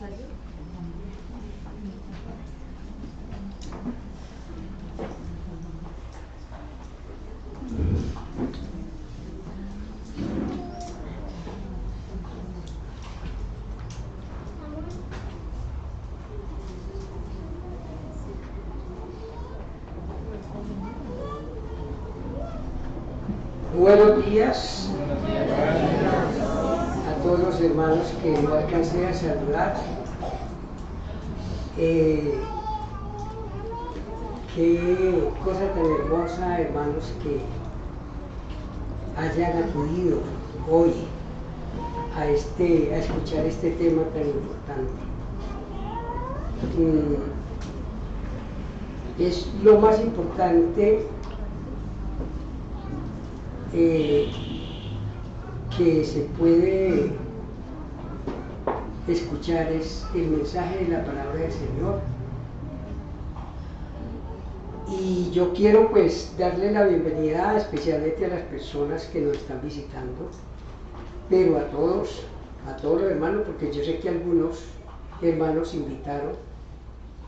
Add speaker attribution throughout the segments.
Speaker 1: Buenos días a todos los hermanos que no alcancé a saludar. Qué cosa tan hermosa, hermanos, que hayan acudido hoy a escuchar este tema tan importante. Es lo más importante que se puede escuchar, es el mensaje de la palabra del Señor. Y yo quiero pues darle la bienvenida especialmente a las personas que nos están visitando, pero a todos los hermanos, porque yo sé que algunos hermanos invitaron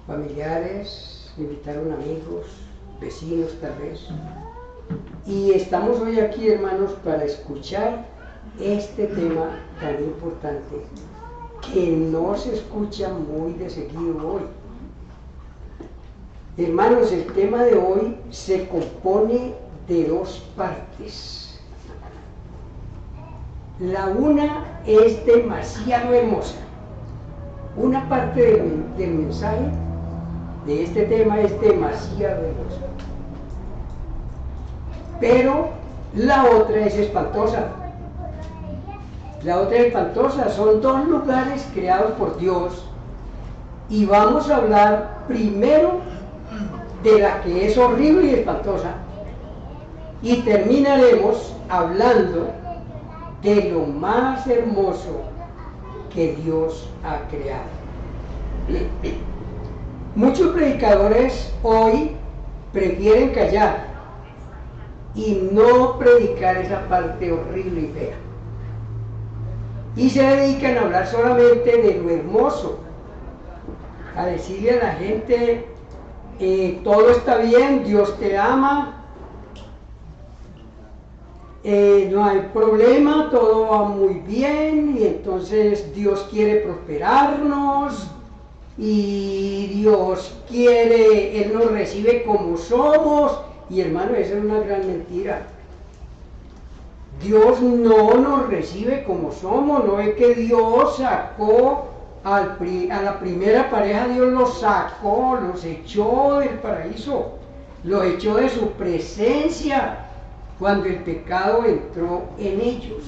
Speaker 1: familiares, invitaron amigos, vecinos tal vez. Y estamos hoy aquí, hermanos, para escuchar este tema tan importante que no se escucha muy de seguido hoy. Hermanos, el tema de hoy se compone de dos partes. La una es demasiado hermosa. Una parte del mensaje de este tema es demasiado hermosa. Pero la otra es espantosa. La otra es espantosa. Son dos lugares creados por Dios. Y vamos a hablar primero de la que es horrible y espantosa. Y terminaremos hablando de lo más hermoso que Dios ha creado. Muchos predicadores hoy prefieren callar y no predicar esa parte horrible y fea, y se dedican a hablar solamente de lo hermoso, a decirle a la gente todo está bien, Dios te ama, no hay problema, todo va muy bien, y entonces Dios quiere prosperarnos, y Dios quiere, Él nos recibe como somos. Y hermano, esa es una gran mentira. Dios no nos recibe como somos. No es que Dios sacó a la primera pareja, Dios los sacó, los echó del paraíso, los echó de su presencia cuando el pecado entró en ellos.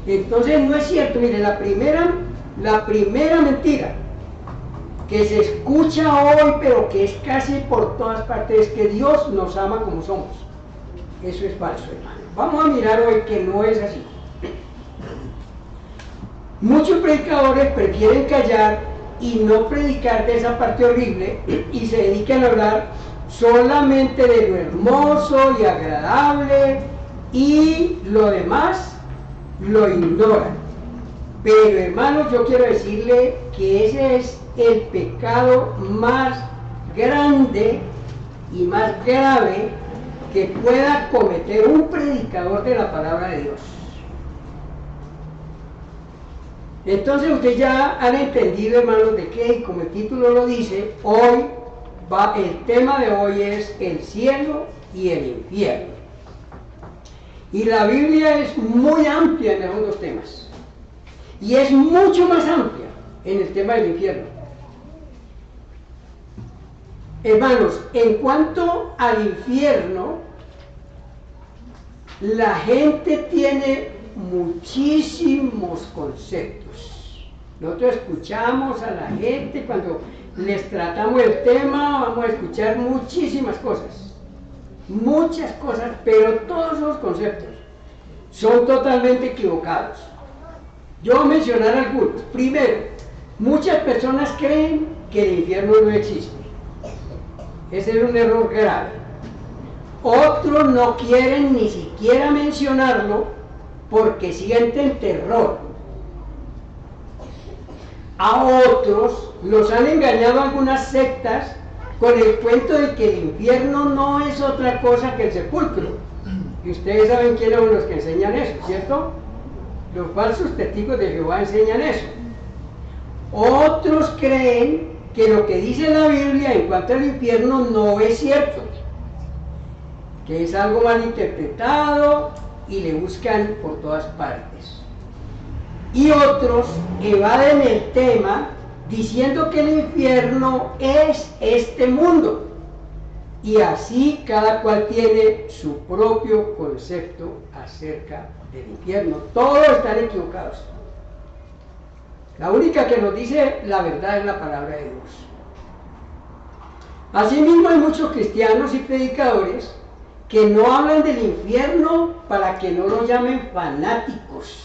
Speaker 1: Entonces no es cierto. Mire, la primera mentira que se escucha hoy, pero que es casi por todas partes, es que Dios nos ama como somos. Eso es falso, hermano. Vamos a mirar hoy que no es así. Muchos predicadores prefieren callar y no predicar de esa parte horrible y se dedican a hablar solamente de lo hermoso y agradable, y lo demás lo ignoran. Pero hermanos, yo quiero decirle que ese es el pecado más grande y más grave que pueda cometer un predicador de la palabra de Dios. Entonces ustedes ya han entendido, hermanos, de qué, y como el título lo dice, el tema de hoy es el cielo y el infierno. Y la Biblia es muy amplia en esos dos temas, y es mucho más amplia en el tema del infierno. Hermanos, en cuanto al infierno, la gente tiene muchísimos conceptos. Nosotros escuchamos a la gente cuando les tratamos el tema, vamos a escuchar muchísimas cosas, pero todos los conceptos son totalmente equivocados. Yo voy a mencionar algunos. Primero, muchas personas creen que el infierno no existe. Ese es un error grave. Otros no quieren ni siquiera mencionarlo porque sienten terror. A otros los han engañado algunas sectas con el cuento de que el infierno no es otra cosa que el sepulcro. Y ustedes saben quiénes son los que enseñan eso, ¿cierto? Los falsos testigos de Jehová enseñan eso. Otros creen que lo que dice la Biblia en cuanto al infierno no es cierto, que es algo mal interpretado y le buscan por todas partes. Y otros evaden el tema diciendo que el infierno es este mundo. Y así cada cual tiene su propio concepto acerca del infierno. Todos están equivocados. La única que nos dice la verdad es la palabra de Dios. Asimismo hay muchos cristianos y predicadores que no hablan del infierno para que no lo llamen fanáticos.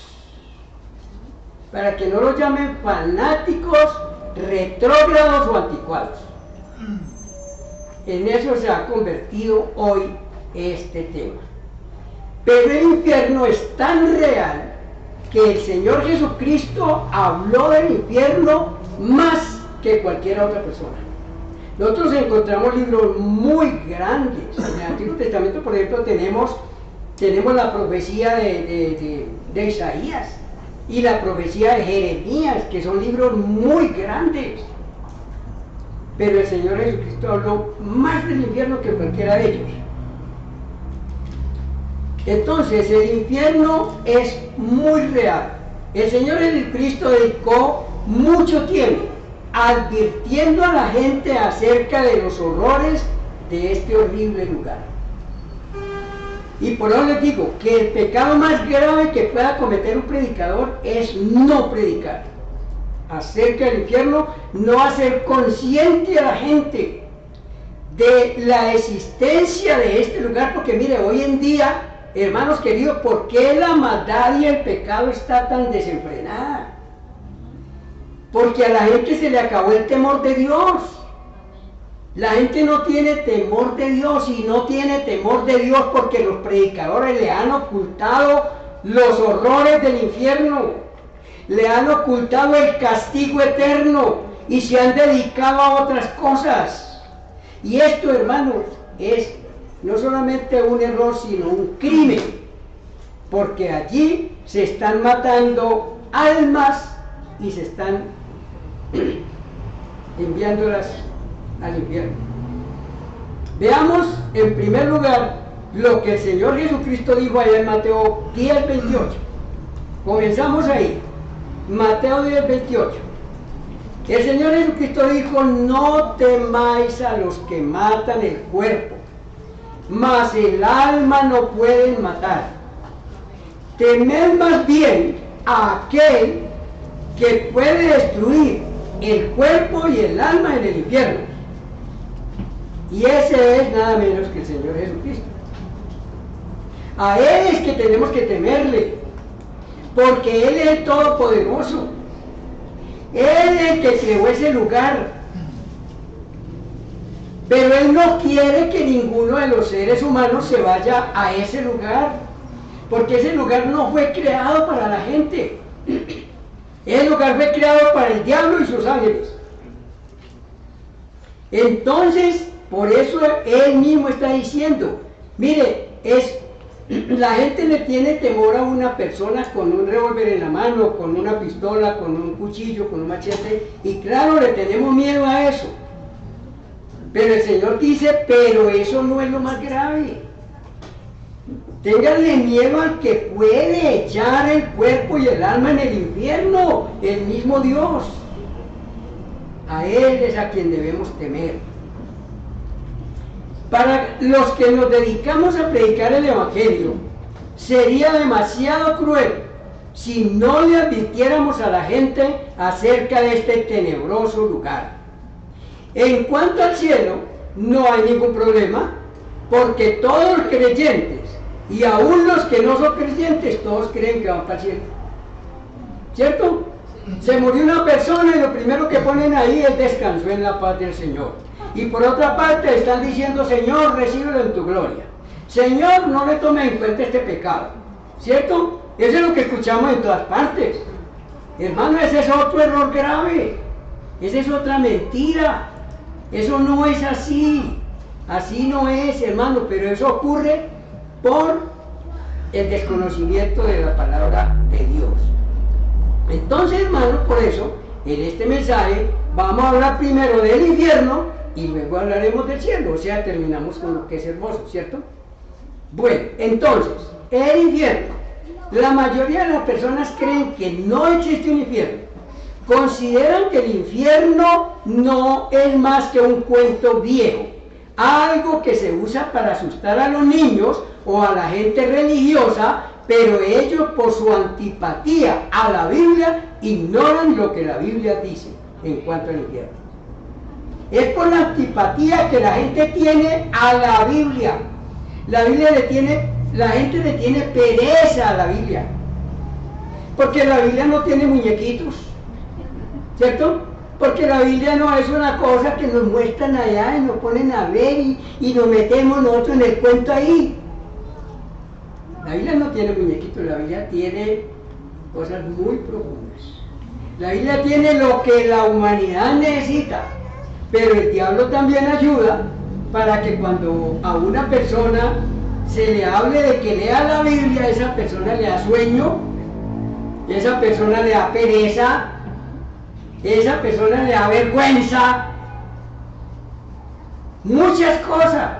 Speaker 1: Para que no lo llamen fanáticos, retrógrados o anticuados. En eso se ha convertido hoy este tema. Pero el infierno es tan real que el Señor Jesucristo habló del infierno más que cualquier otra persona. Nosotros encontramos libros muy grandes. En el Antiguo Testamento, por ejemplo, tenemos la profecía de Isaías y la profecía de Jeremías, que son libros muy grandes. Pero el Señor Jesucristo habló más del infierno que cualquiera de ellos. Entonces, el infierno es muy real. El Señor Jesucristo dedicó mucho tiempo advirtiendo a la gente acerca de los horrores de este horrible lugar. Y por eso les digo que el pecado más grave que pueda cometer un predicador es no predicar acerca del infierno, no hacer consciente a la gente de la existencia de este lugar, porque mire, hoy en día, hermanos queridos, ¿por qué la maldad y el pecado está tan desenfrenada? Porque a la gente se le acabó el temor de Dios. La gente no tiene temor de Dios, y no tiene temor de Dios porque los predicadores le han ocultado los horrores del infierno, le han ocultado el castigo eterno y se han dedicado a otras cosas. Y esto, hermanos, es no solamente un error, sino un crimen, porque allí se están matando almas y se están enviándolas al infierno. Veamos en primer lugar lo que el Señor Jesucristo dijo allá en Mateo 10:28. Comenzamos ahí. Mateo 10:28. El Señor Jesucristo dijo: no temáis a los que matan el cuerpo, mas el alma no pueden matar. Temed más bien a aquel que puede destruir el cuerpo y el alma en el infierno. Y ese es nada menos que el Señor Jesucristo. A Él es que tenemos que temerle, porque Él es el Todopoderoso. Él es el que creó ese lugar. Pero Él no quiere que ninguno de los seres humanos se vaya a ese lugar, porque ese lugar no fue creado para la gente. Ese lugar fue creado para el diablo y sus ángeles. Entonces, por eso Él mismo está diciendo, mire, la gente le tiene temor a una persona con un revólver en la mano, con una pistola, con un cuchillo, con un machete, y claro, le tenemos miedo a eso. Pero el Señor dice, pero eso no es lo más grave. Ténganle miedo al que puede echar el cuerpo y el alma en el infierno, el mismo Dios. A Él es a quien debemos temer. Para los que nos dedicamos a predicar el Evangelio, sería demasiado cruel si no le advirtiéramos a la gente acerca de este tenebroso lugar. En cuanto al cielo, no hay ningún problema, porque todos los creyentes, y aún los que no son creyentes, todos creen que van para el cielo. ¿Cierto? Se murió una persona y lo primero que ponen ahí es descansó en la paz del Señor. Y por otra parte están diciendo, Señor, recíbelo en tu gloria. Señor, no le tome en cuenta este pecado. ¿Cierto? Eso es lo que escuchamos en todas partes. Hermano, ese es otro error grave. Esa es otra mentira. Eso no es así. Así no es, hermano, pero eso ocurre por el desconocimiento de la palabra de Dios. Entonces, hermano, por eso, en este mensaje vamos a hablar primero del infierno y luego hablaremos del cielo. O sea, terminamos con lo que es hermoso, ¿cierto? Bueno, entonces, el infierno. La mayoría de las personas creen que no existe un infierno. Consideran que el infierno no es más que un cuento viejo, algo que se usa para asustar a los niños o a la gente religiosa, pero ellos por su antipatía a la Biblia ignoran lo que la Biblia dice en cuanto al infierno. Es por la antipatía que la gente tiene a la Biblia. La gente le tiene pereza a la Biblia, porque la Biblia no tiene muñequitos, ¿cierto? Porque la Biblia no es una cosa que nos muestran allá y nos ponen a ver y nos metemos nosotros en el cuento ahí. La Biblia no tiene muñequitos, la Biblia tiene cosas muy profundas. La Biblia tiene lo que la humanidad necesita, pero el diablo también ayuda para que cuando a una persona se le hable de que lea la Biblia, esa persona le da sueño, esa persona le da pereza, esa persona le da vergüenza, muchas cosas.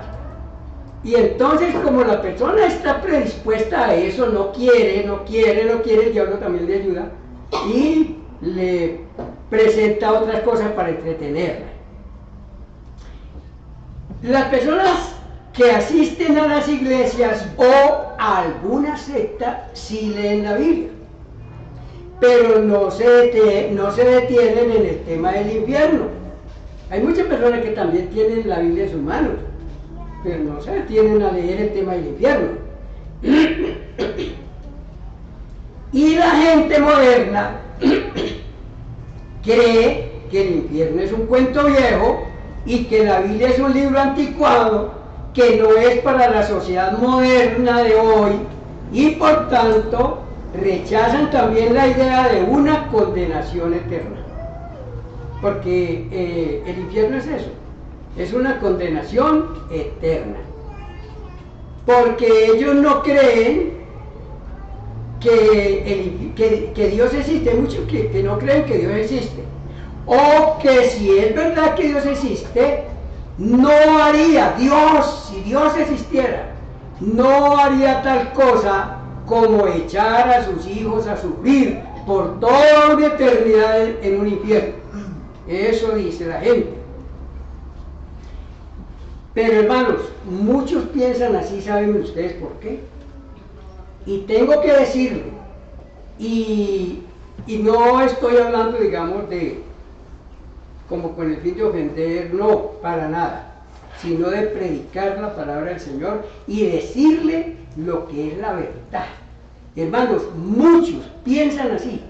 Speaker 1: Y entonces, como la persona está predispuesta a eso, no quiere, el diablo también le ayuda y le presenta otras cosas para entretenerla. Las personas que asisten a las iglesias o a alguna secta sí leen la Biblia, pero no se detienen en el tema del infierno. Hay muchas personas que también tienen la Biblia en sus manos, pero no se detienen a leer el tema del infierno. Y la gente moderna cree que el infierno es un cuento viejo y que la Biblia es un libro anticuado que no es para la sociedad moderna de hoy, y por tanto rechazan también la idea de una condenación eterna, porque el infierno es eso, es una condenación eterna, porque ellos no creen que Dios existe. Hay muchos que no creen que Dios existe, o que si es verdad que Dios existe, no haría Dios, si Dios existiera, no haría tal cosa como echar a sus hijos a sufrir por toda una eternidad en un infierno. Eso dice la gente. Pero hermanos, muchos piensan así. ¿Saben ustedes por qué? Y tengo que decirlo, y no estoy hablando, digamos, como con el fin de ofender, no, para nada, sino de predicar la palabra del Señor y decirle lo que es la verdad. Hermanos, muchos piensan así,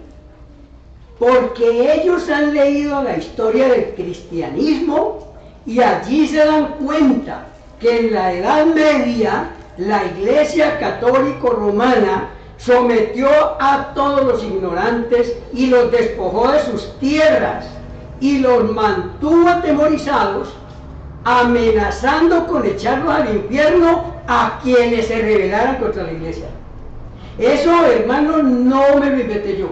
Speaker 1: porque ellos han leído la historia del cristianismo y allí se dan cuenta que en la Edad Media la Iglesia Católica Romana sometió a todos los ignorantes y los despojó de sus tierras y los mantuvo atemorizados, amenazando con echarlos al infierno a quienes se rebelaran contra la iglesia. Eso, hermanos, no me lo inventé yo.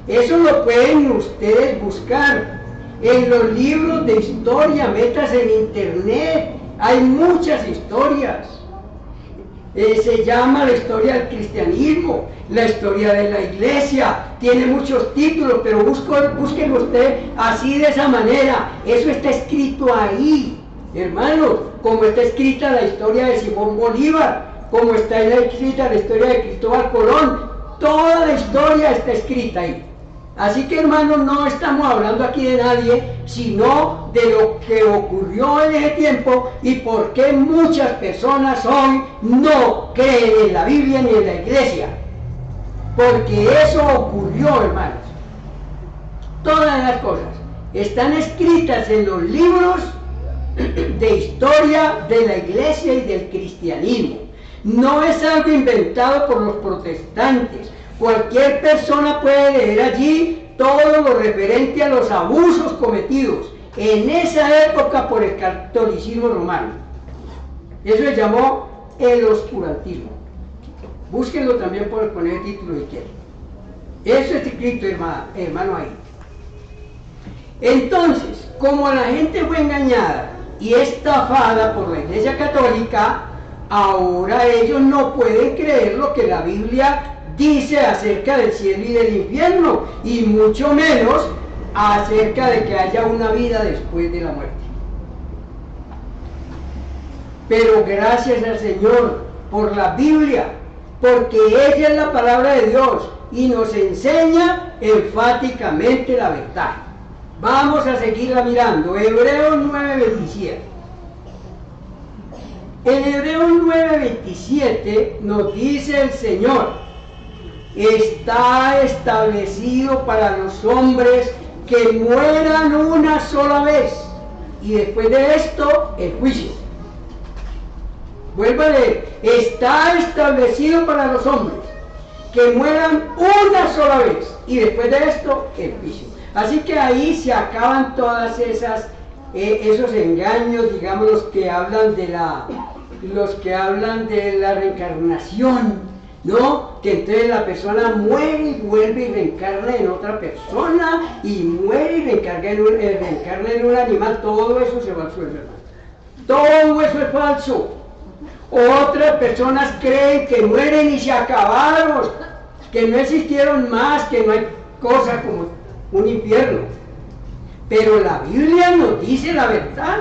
Speaker 1: Eso lo pueden ustedes buscar en los libros de historia, metas en internet, hay muchas historias. Se llama la historia del cristianismo, la historia de la iglesia, tiene muchos títulos, pero búsquenlo usted así, de esa manera. Eso está escrito ahí, hermanos, como está escrita la historia de Simón Bolívar, como está escrita la historia de Cristóbal Colón, toda la historia está escrita ahí. Así que, hermanos, no estamos hablando aquí de nadie, sino de lo que ocurrió en ese tiempo y por qué muchas personas hoy no creen en la Biblia ni en la iglesia. Porque eso ocurrió, hermanos. Todas las cosas están escritas en los libros de historia de la iglesia y del cristianismo. No es algo inventado por los protestantes, Cualquier persona puede leer allí todo lo referente a los abusos cometidos en esa época por el catolicismo romano. Eso se llamó el oscurantismo. Búsquenlo también por poner el título si quieren. Eso está escrito, hermano, ahí. Entonces, como la gente fue engañada y estafada por la Iglesia Católica, ahora ellos no pueden creer lo que la Biblia dice acerca del cielo y del infierno, y mucho menos acerca de que haya una vida después de la muerte. Pero gracias al Señor por la Biblia, porque ella es la palabra de Dios y nos enseña enfáticamente la verdad. Vamos a seguirla mirando. Hebreos 9:27. En Hebreos 9:27 nos dice el Señor: está establecido para los hombres que mueran una sola vez, y después de esto el juicio. Vuelvo a leer: está establecido para los hombres que mueran una sola vez, y después de esto el juicio. Así que ahí se acaban todas esos engaños, digamos, los que hablan de la reencarnación, ¿no? Que entonces la persona muere y vuelve y reencarna en otra persona, y muere y reencarna en un animal. Todo eso se va al suelo, hermano. Todo eso es falso. Otras personas creen que mueren y se acabaron, que no existieron más, que no hay cosa como un infierno. Pero la Biblia nos dice la verdad.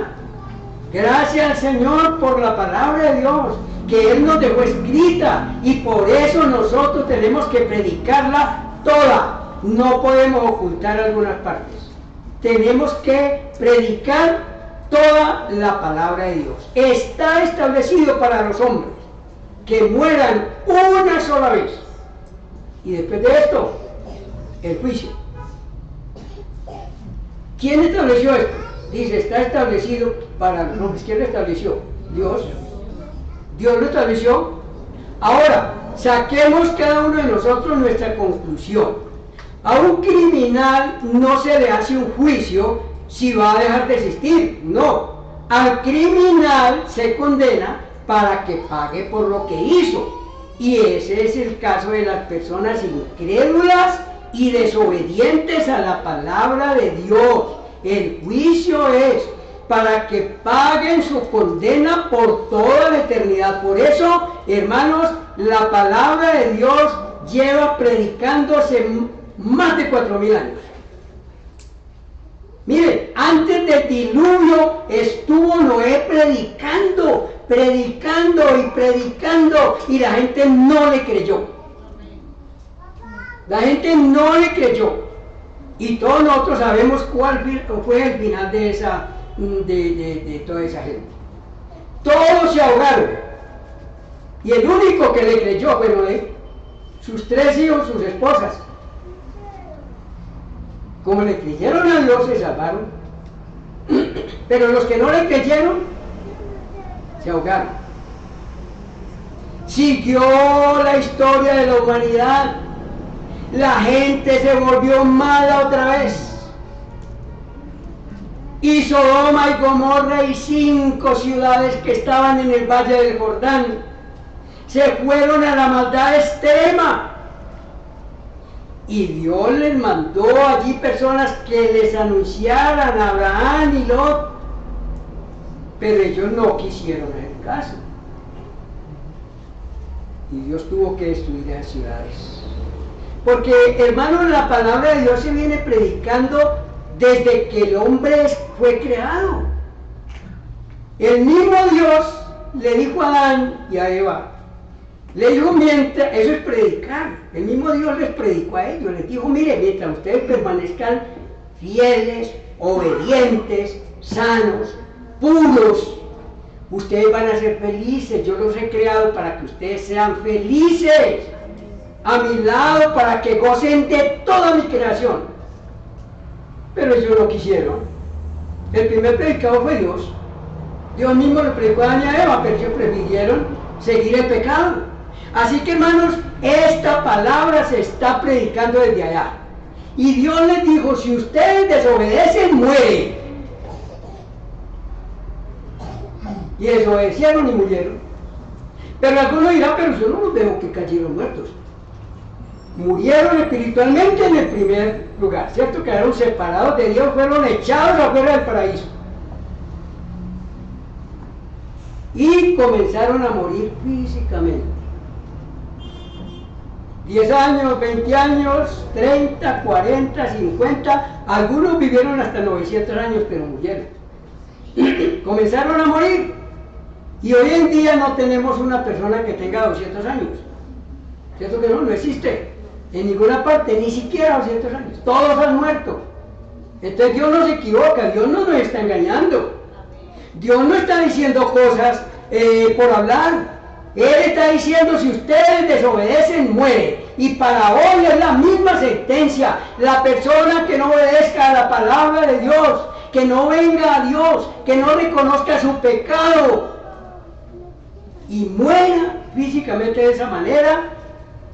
Speaker 1: Gracias al Señor por la palabra de Dios, que Él nos dejó escrita, y por eso nosotros tenemos que predicarla toda. No podemos ocultar algunas partes. Tenemos que predicar toda la palabra de Dios. Está establecido para los hombres que mueran una sola vez, y después de esto el juicio. ¿Quién estableció esto? Dice, está establecido para los hombres. ¿Quién lo estableció? Dios. Dios lo estableció. Ahora, saquemos cada uno de nosotros nuestra conclusión. A un criminal no se le hace un juicio si va a dejar de existir. No. Al criminal se condena para que pague por lo que hizo. Y ese es el caso de las personas incrédulas y desobedientes a la palabra de Dios. El juicio es para que paguen su condena por toda la eternidad. Por eso, hermanos, la palabra de Dios lleva predicándose más de 4000 años. Miren, antes del diluvio estuvo Noé predicando y predicando, y la gente no le creyó. La gente no le creyó. Y todos nosotros sabemos cuál fue el final de toda esa gente. Todos se ahogaron. Y el único que le creyó fue Noé, sus 3 hijos, sus esposas. Como le creyeron a Dios, se salvaron. Pero los que no le creyeron, se ahogaron. Siguió la historia de la humanidad. La gente se volvió mala otra vez. Y Sodoma y Gomorra y 5 ciudades que estaban en el valle del Jordán se fueron a la maldad extrema. Y Dios les mandó allí personas que les anunciaran a Abraham y Lot. Pero ellos no quisieron hacer caso. Y Dios tuvo que destruir esas ciudades. Porque, hermanos, la palabra de Dios se viene predicando desde que el hombre fue creado. El mismo Dios le dijo a Adán y a Eva, le dijo, mientras, eso es predicar, el mismo Dios les predicó a ellos, les dijo, mire, mientras ustedes permanezcan fieles, obedientes, sanos, puros, ustedes van a ser felices. Yo los he creado para que ustedes sean felices a mi lado, para que gocen de toda mi creación. Pero ellos no quisieron. El primer predicador fue Dios. Dios mismo le predicó a Adán y a Eva, pero ellos prefirieron seguir el pecado. Así que, hermanos, esta palabra se está predicando desde allá. Y Dios les dijo, si ustedes desobedecen, mueren. Y desobedecieron y murieron. Pero algunos dirán, pero yo no los veo que cayeron muertos. Murieron espiritualmente en el primer lugar, ¿cierto? Quedaron separados de Dios, fueron echados afuera del paraíso. Y comenzaron a morir físicamente. 10 años, 20 años, 30, 40, 50, algunos vivieron hasta 900 años, pero murieron. Comenzaron a morir. Y hoy en día no tenemos una persona que tenga 200 años. ¿Cierto que no? No existe. En ninguna parte, ni siquiera 200 años. Todos han muerto. Entonces Dios no se equivoca, Dios no nos está engañando. Dios no está diciendo cosas por hablar. Él está diciendo, si ustedes desobedecen, mueren. Y para hoy es la misma sentencia. La persona que no obedezca a la palabra de Dios, que no venga a Dios, que no reconozca su pecado y muera físicamente de esa manera,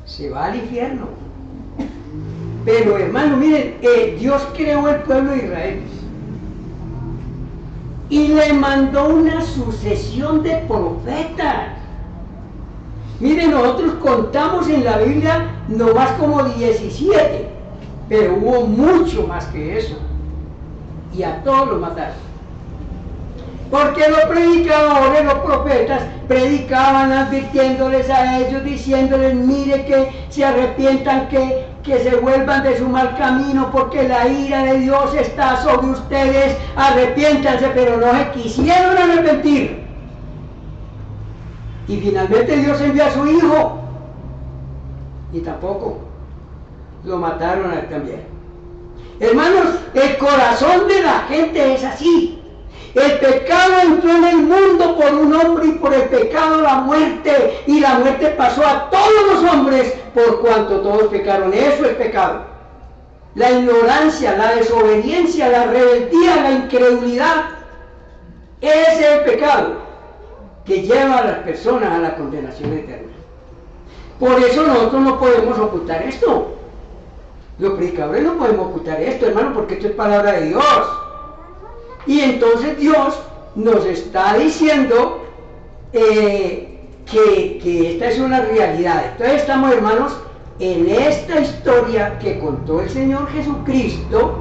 Speaker 1: se va al infierno. Pero hermano, miren, Dios creó el pueblo de Israel y le mandó una sucesión de profetas. Miren, nosotros contamos en la Biblia nomás como 17, pero hubo mucho más que eso. Y a todos los mataron. Porque los predicadores, los profetas, predicaban advirtiéndoles a ellos, diciéndoles, mire que se arrepientan, que se vuelvan de su mal camino, porque la ira de Dios está sobre ustedes, arrepiéntanse, pero no se quisieron arrepentir. Y finalmente Dios envió a su Hijo, y tampoco lo mataron a él también. Hermanos, el corazón de la gente es así. El pecado entró en el mundo por un hombre y por el pecado la muerte, y la muerte pasó a todos los hombres por cuanto todos pecaron. Eso es pecado. La ignorancia, la desobediencia, la rebeldía, la incredulidad, ese es el pecado que lleva a las personas a la condenación eterna. Por eso nosotros no podemos ocultar esto. Los predicadores no podemos ocultar esto, hermano, porque esto es palabra de Dios. Y entonces Dios nos está diciendo que esta es una realidad. Entonces estamos, hermanos, en esta historia que contó el Señor Jesucristo,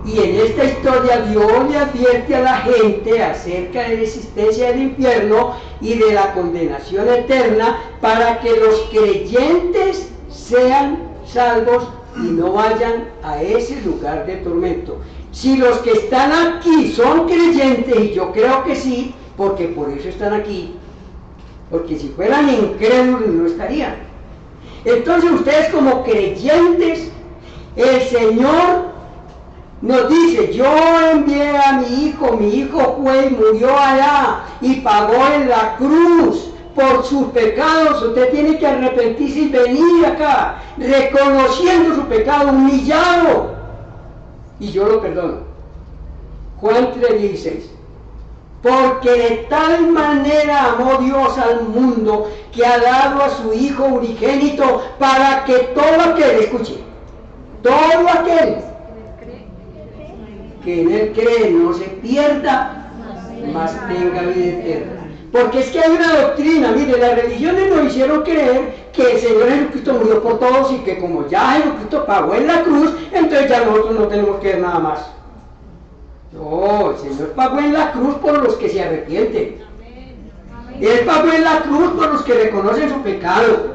Speaker 1: y en esta historia Dios le advierte a la gente acerca de la existencia del infierno y de la condenación eterna, para que los creyentes sean salvos y no vayan a ese lugar de tormento. Si los que están aquí son creyentes, y yo creo que sí, porque por eso están aquí, porque si fueran incrédulos no estarían. Entonces ustedes como creyentes, el Señor nos dice, yo envié a mi hijo fue y murió allá y pagó en la cruz por sus pecados. Usted tiene que arrepentirse y venir acá, reconociendo su pecado, humillado, y yo lo perdono. Juan 3:16. Porque de tal manera amó Dios al mundo, que ha dado a su Hijo unigénito, para que todo aquel, escuche, todo aquel que en él cree no se pierda, mas tenga vida eterna. Porque es que hay una doctrina, mire, las religiones nos hicieron creer que el Señor Jesucristo murió por todos y que como ya Jesucristo pagó en la cruz, entonces ya nosotros no tenemos que ver nada más. No, el Señor pagó en la cruz por los que se arrepienten. Él pagó en la cruz por los que reconocen su pecado.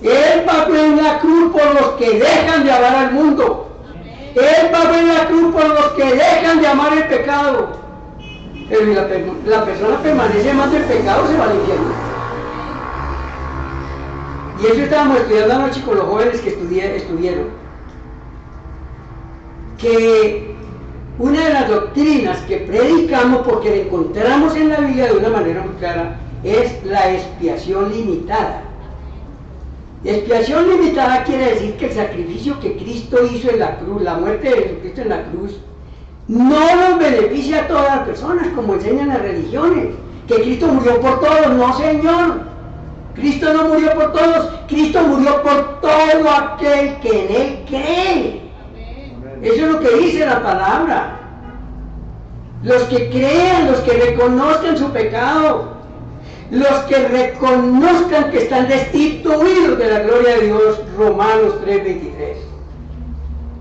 Speaker 1: Él pagó en la cruz por los que dejan de amar al mundo. Él pagó en la cruz por los que dejan de amar el pecado. Pero si la persona permanece amando el pecado, se va al infierno. Y eso estábamos estudiando anoche con los jóvenes que estuvieron. Que una de las doctrinas que predicamos, porque la encontramos en la Biblia de una manera muy clara, es la expiación limitada. Expiación limitada quiere decir que el sacrificio que Cristo hizo en la cruz, la muerte de Jesucristo en la cruz, no nos beneficia a todas las personas, como enseñan las religiones, que Cristo murió por todos. No, Señor. Cristo no murió por todos, Cristo murió por todo aquel que en Él cree. Eso es lo que dice la palabra. Los que crean, los que reconozcan su pecado, los que reconozcan que están destituidos de la gloria de Dios, Romanos 3:23.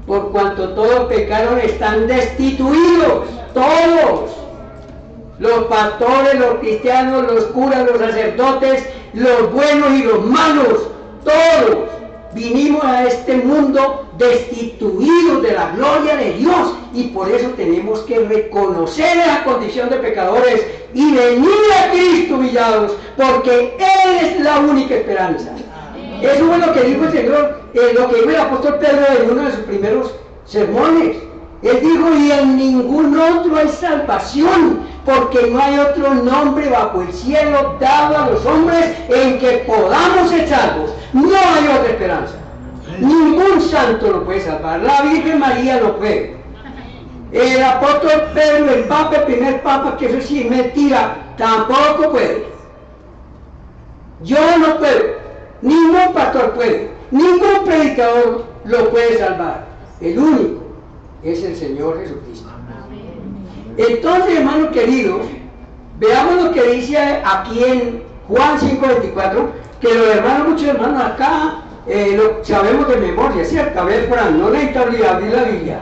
Speaker 1: Por cuanto todos pecaron, están destituidos, todos. Los pastores, los cristianos, los curas, los sacerdotes, los buenos y los malos, todos vinimos a este mundo destituidos de la gloria de Dios, y por eso tenemos que reconocer la condición de pecadores y venir a Cristo humillados, porque Él es la única esperanza. Eso fue lo que dijo el Señor, lo que dijo el apóstol Pedro en uno de sus primeros sermones. Él dijo: y en ningún otro hay salvación, porque no hay otro nombre bajo el cielo dado a los hombres en que podamos ser salvos. No hay otra esperanza. Ningún santo lo puede salvar. La Virgen María no puede. El apóstol Pedro, el papa, el primer papa, que eso sí es mentira, tampoco puede. Yo no puedo. Ningún pastor puede. Ningún predicador lo puede salvar. El único es el Señor Jesucristo. Entonces, hermanos queridos, veamos lo que dice aquí en Juan 5:24, que los hermanos, muchos hermanos acá, lo sabemos de memoria, ¿cierto? A ver, Fran, no necesito abrir la Biblia.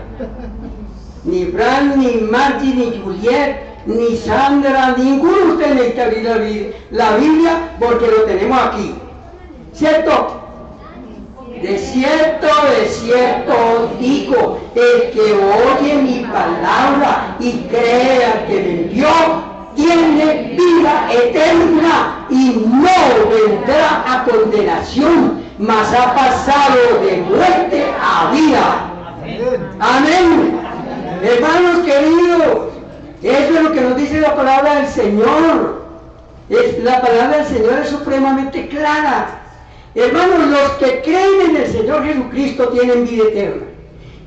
Speaker 1: Ni Fran, ni Margie, ni Juliet, ni Sandra, ninguno de ustedes necesita abrir la Biblia, porque lo tenemos aquí, ¿cierto? De cierto os digo, el que oye mi palabra y cree al que me envió, tiene vida eterna y no vendrá a condenación, mas ha pasado de muerte a vida. Amén. Hermanos queridos, eso es lo que nos dice la palabra del Señor. La palabra del Señor es supremamente clara. Hermanos, los que creen en el Señor Jesucristo tienen vida eterna,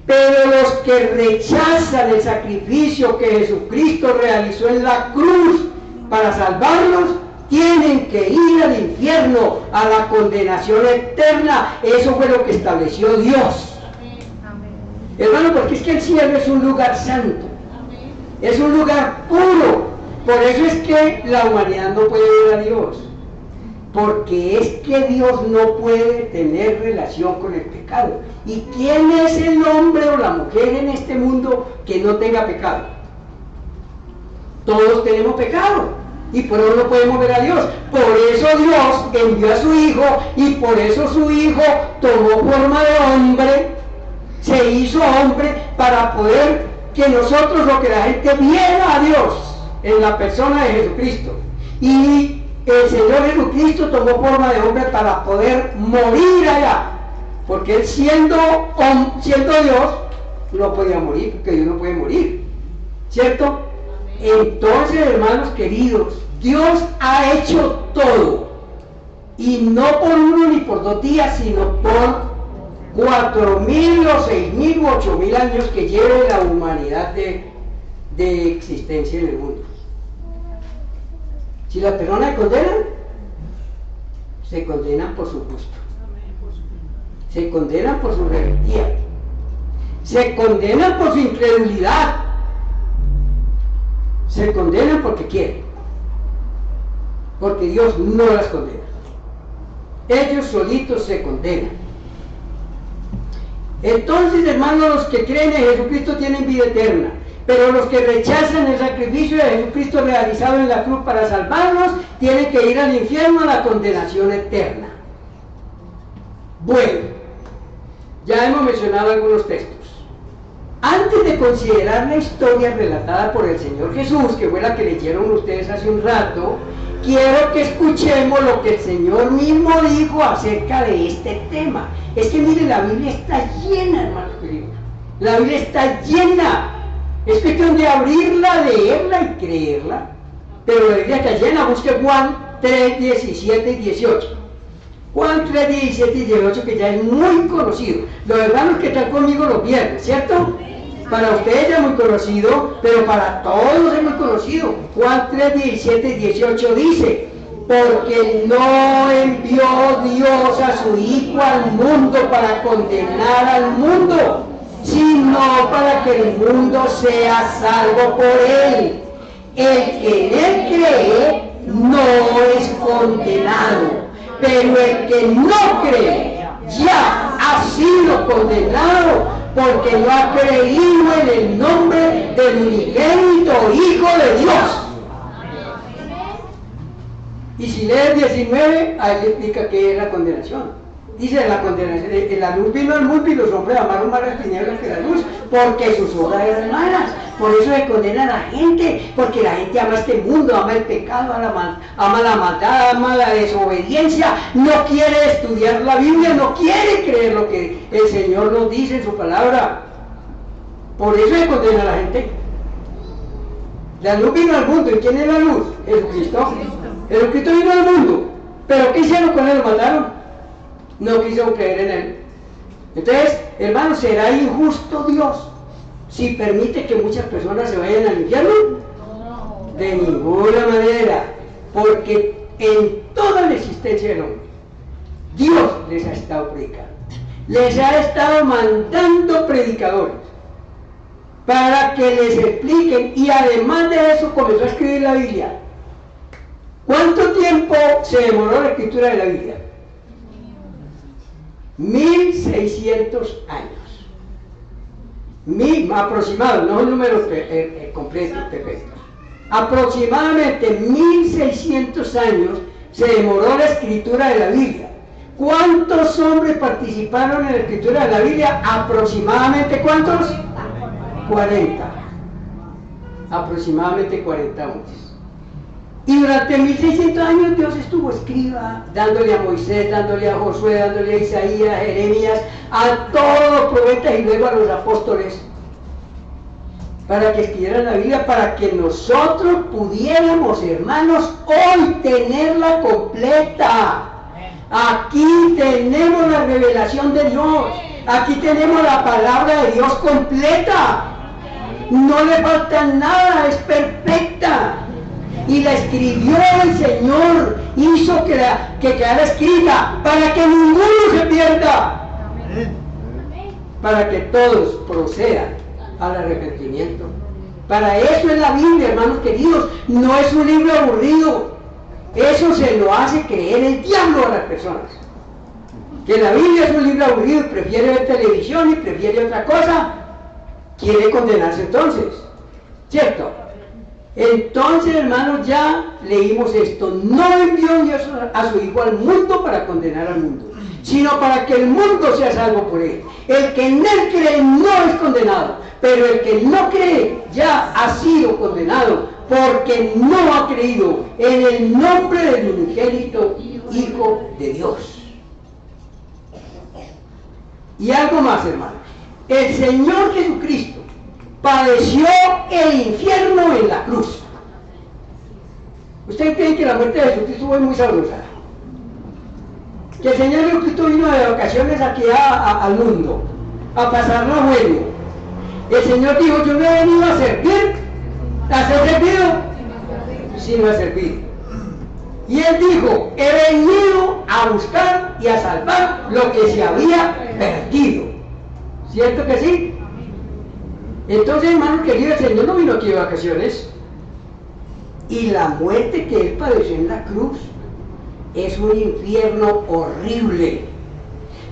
Speaker 1: pero los que rechazan el sacrificio que Jesucristo realizó en la cruz para salvarlos, tienen que ir al infierno, a la condenación eterna. Eso fue lo que estableció Dios. Hermano, porque es que el cielo es un lugar santo, es un lugar puro. Por eso es que la humanidad no puede ver a Dios, porque es que Dios no puede tener relación con el pecado. ¿Y quién es el hombre o la mujer en este mundo que no tenga pecado? Todos tenemos pecado, y por eso no podemos ver a Dios. Por eso Dios envió a su Hijo, y por eso su Hijo tomó forma de hombre, se hizo hombre, para poder que nosotros, o que la gente, viera a Dios en la persona de Jesucristo. Y el Señor Jesucristo tomó forma de hombre para poder morir allá, porque Él siendo Dios no podía morir, porque Dios no puede morir, ¿cierto? Entonces, hermanos queridos, Dios ha hecho todo, y no por 1 ni por 2 días, sino por 4.000 o 6.000 u 8.000 años que lleve la humanidad de existencia en el mundo. Si las personas se condenan, se condenan por su gusto, se condenan por su rebeldía, se condenan por su incredulidad, se condenan porque quieren, porque Dios no las condena. Ellos solitos se condenan. Entonces, hermanos, los que creen en Jesucristo tienen vida eterna, pero los que rechazan el sacrificio de Jesucristo realizado en la cruz para salvarnos, tienen que ir al infierno, a la condenación eterna. Bueno, ya hemos mencionado algunos textos. Antes de considerar la historia relatada por el Señor Jesús, que fue la que leyeron ustedes hace un rato, quiero que escuchemos lo que el Señor mismo dijo acerca de este tema. Es que miren, la Biblia está llena, hermanos queridos. La Biblia está llena. Es cuestión de abrirla, leerla y creerla. Pero la Biblia está llena. Busque Juan 3, 17 y 18. Juan 3, 17 y 18, que ya es muy conocido. Los hermanos que están conmigo los viernes, ¿cierto? Para ustedes ya es muy conocido, pero para todos es muy conocido. Juan 3, 17 y 18 dice: Porque no envió Dios a su Hijo al mundo para condenar al mundo, sino para que el mundo sea salvo por él. El que en él cree no es condenado, pero el que no cree ya ha sido condenado, porque no ha creído en el nombre del unigénito Hijo de Dios. Y si lees 19, ahí le explica qué es la condenación. Dice la condenación, la luz vino al mundo y los hombres amaron más las tinieblas que la luz, porque sus obras eran malas. Por eso se condena a la gente, porque la gente ama este mundo, ama el pecado, ama la maldad, ama la desobediencia, no quiere estudiar la Biblia, no quiere creer lo que el Señor nos dice en su palabra. Por eso se condena a la gente. La luz vino al mundo, ¿y quién es la luz? Jesucristo. Jesucristo vino al mundo, pero ¿qué hicieron con él? Lo mataron. No quiso creer en él. Entonces, hermanos, ¿será injusto Dios si permite que muchas personas se vayan al infierno? De ninguna manera, porque en toda la existencia del hombre, Dios les ha estado predicando, les ha estado mandando predicadores para que les expliquen, y además de eso comenzó a escribir la Biblia. ¿Cuánto tiempo se demoró la escritura de la Biblia? 1600 años. Aproximado, no números completos, perfectos. Aproximadamente 1600 años se demoró la escritura de la Biblia. ¿Cuántos hombres participaron en la escritura de la Biblia? Aproximadamente, ¿cuántos? 40. Aproximadamente 40 hombres. Y durante 1600 años Dios estuvo escriba, dándole a Moisés, dándole a Josué, dándole a Isaías, a Jeremías, a todos los profetas y luego a los apóstoles, para que escribieran la Biblia, para que nosotros pudiéramos, hermanos, hoy tenerla completa. Aquí tenemos la revelación de Dios, aquí tenemos la palabra de Dios completa, no le falta nada, es perfecta. Y la escribió el Señor, hizo que quedara escrita para que ninguno se pierda, para que todos procedan al arrepentimiento. Para eso es la Biblia, hermanos queridos, no es un libro aburrido. Eso se lo hace creer el diablo a las personas, que la Biblia es un libro aburrido y prefiere ver televisión y prefiere otra cosa, quiere condenarse entonces, ¿cierto? Entonces, hermanos, ya leímos esto. No envió Dios a su Hijo al mundo para condenar al mundo, sino para que el mundo sea salvo por él. El que en él cree no es condenado, pero el que no cree ya ha sido condenado, porque no ha creído en el nombre del unigénito Hijo de Dios. Y algo más, hermanos. El Señor Jesucristo padeció el infierno en la cruz. ¿Ustedes creen que la muerte de Jesucristo fue muy sabrosa? Que el Señor Jesucristo vino de vacaciones aquí al mundo, a pasarlo bueno. El Señor dijo, yo no he venido a servir, a ser servido, sino a servir. Y Él dijo, he venido a buscar y a salvar lo que se había perdido. ¿Cierto que sí? Entonces, hermanos queridos, el Señor no vino aquí de vacaciones. Y la muerte que Él padeció en la cruz es un infierno horrible.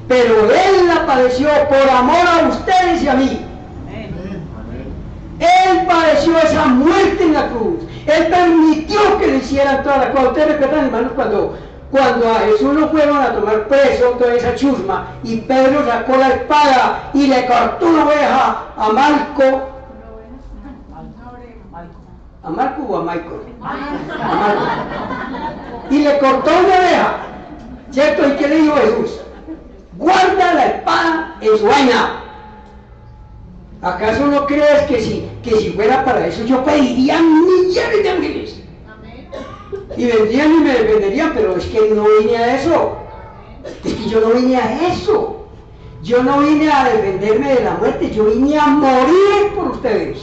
Speaker 1: Pero Él la padeció por amor a ustedes y a mí. Él padeció esa muerte en la cruz. Él permitió que le hicieran toda la cosa. Ustedes recuerdan, hermanos, cuando a Jesús lo fueron a tomar preso, toda esa chusma, y Pedro sacó la espada y le cortó una oreja a Malco. ¿A Marco o a Michael? A Marco. Y le cortó una oreja, ¿cierto? ¿Y qué le dijo Jesús? Guarda la espada en su vaina. ¿Acaso no crees que si fuera para eso yo pediría millones de ángeles? Y vendrían y me defenderían, pero es que no vine a eso. Es que yo no vine a eso. Yo no vine a defenderme de la muerte, yo vine a morir por ustedes.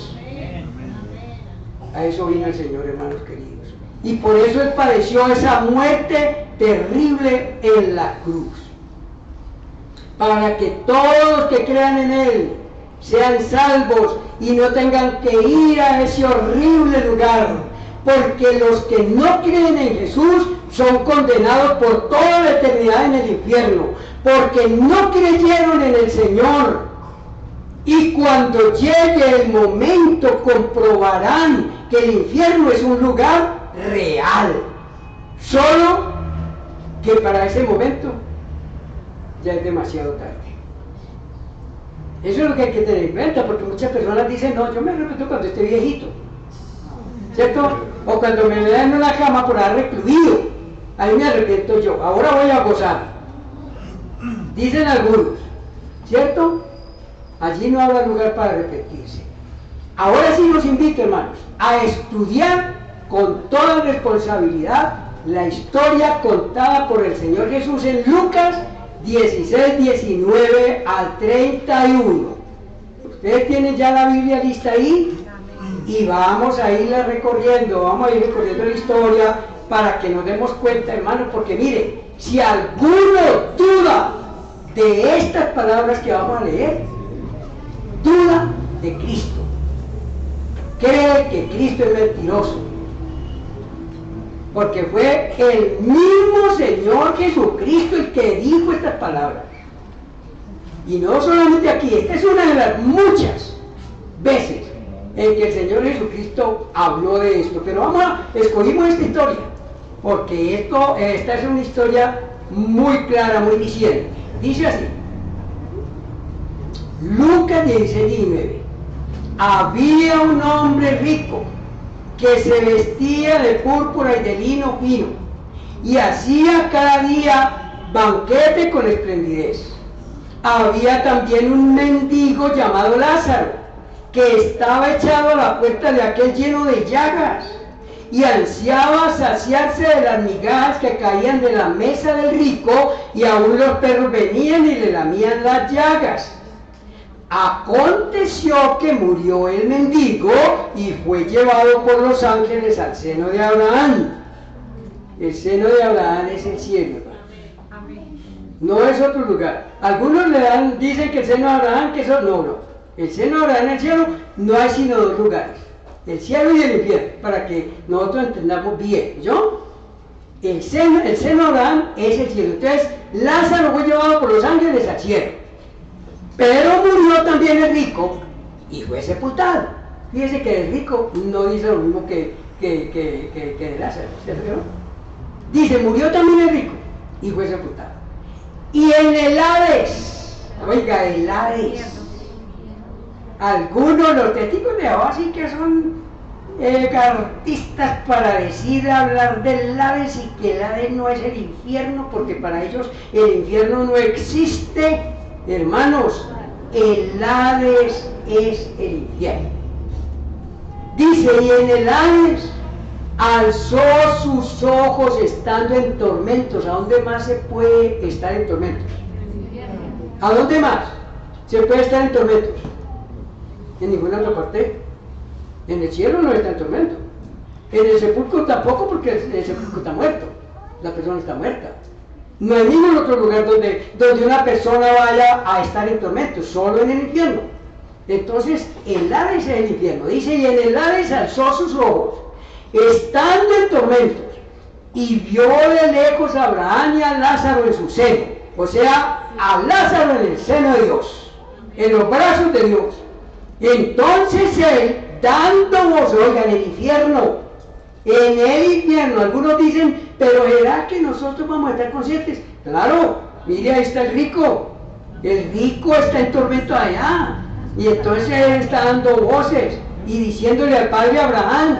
Speaker 1: A eso vino el Señor, hermanos queridos. Y por eso Él padeció esa muerte terrible en la cruz. Para que todos los que crean en Él sean salvos y no tengan que ir a ese horrible lugar. Porque los que no creen en Jesús son condenados por toda la eternidad en el infierno. Porque no creyeron en el Señor. Y cuando llegue el momento comprobarán que el infierno es un lugar real. Solo que para ese momento ya es demasiado tarde. Eso es lo que hay que tener en cuenta, porque muchas personas dicen, no, yo me arrepiento cuando esté viejito, ¿cierto? O cuando me vean en una cama por haber recluido, ahí me arrepiento yo, ahora voy a gozar. Dicen algunos, ¿cierto? Allí no habrá lugar para arrepentirse. Ahora sí los invito, hermanos, a estudiar con toda responsabilidad la historia contada por el Señor Jesús en Lucas 16, 19 al 31. Ustedes tienen ya la Biblia lista ahí y vamos a irla recorriendo, vamos a ir recorriendo la historia para que nos demos cuenta, hermanos, porque mire, si alguno duda de estas palabras que vamos a leer, duda de Cristo, cree que Cristo es mentiroso, porque fue el mismo Señor Jesucristo el que dijo estas palabras. Y no solamente aquí, esta es una de las muchas veces en que el Señor Jesucristo habló de esto. Pero escogimos esta historia, porque esta es una historia muy clara, muy diciente. Dice así, Lucas 16, 19. Había un hombre rico que se vestía de púrpura y de lino fino, y hacía cada día banquete con esplendidez. Había también un mendigo llamado Lázaro, que estaba echado a la puerta de aquel lleno de llagas, y ansiaba saciarse de las migajas que caían de la mesa del rico, y aún los perros venían y le lamían las llagas. Aconteció que murió el mendigo y fue llevado por los ángeles al seno de Abraham. El seno de Abraham es el cielo, no es otro lugar. Algunos dicen que el seno de Abraham, que eso no. El seno de Abraham en el cielo no hay sino dos lugares, el cielo y el infierno, para que nosotros entendamos bien, ¿yo? El seno de Abraham es el cielo. Entonces Lázaro fue llevado por los ángeles al cielo. Pero murió también el rico y fue sepultado. Fíjese que el rico no dice lo mismo que de Lázaro, ¿cierto? Dice, murió también el rico y fue sepultado. Y en el Hades, oiga, el Hades, algunos, los testigos de Jehová sí que son artistas para hablar del Hades, y que el Hades no es el infierno, porque para ellos el infierno no existe. Hermanos, el Hades es el infierno. Dice, y en el Hades alzó sus ojos estando en tormentos. ¿A dónde más se puede estar en tormentos? ¿A dónde más se puede estar en tormentos? En ninguna otra parte. En el cielo no está en tormento. En el sepulcro tampoco, porque el sepulcro está muerto. La persona está muerta. No hay ningún otro lugar donde una persona vaya a estar en tormento, solo en el infierno. Entonces, el Hades es el infierno. Dice, y en el Hades alzó sus ojos, estando en tormentos, y vio de lejos a Abraham y a Lázaro en su seno. O sea, a Lázaro en el seno de Dios, en los brazos de Dios. Entonces él, dando voz, oiga, en el infierno, algunos dicen, pero ¿será que nosotros vamos a estar conscientes? Claro, mire, ahí está el rico está en tormento allá, y entonces él está dando voces y diciéndole al padre Abraham,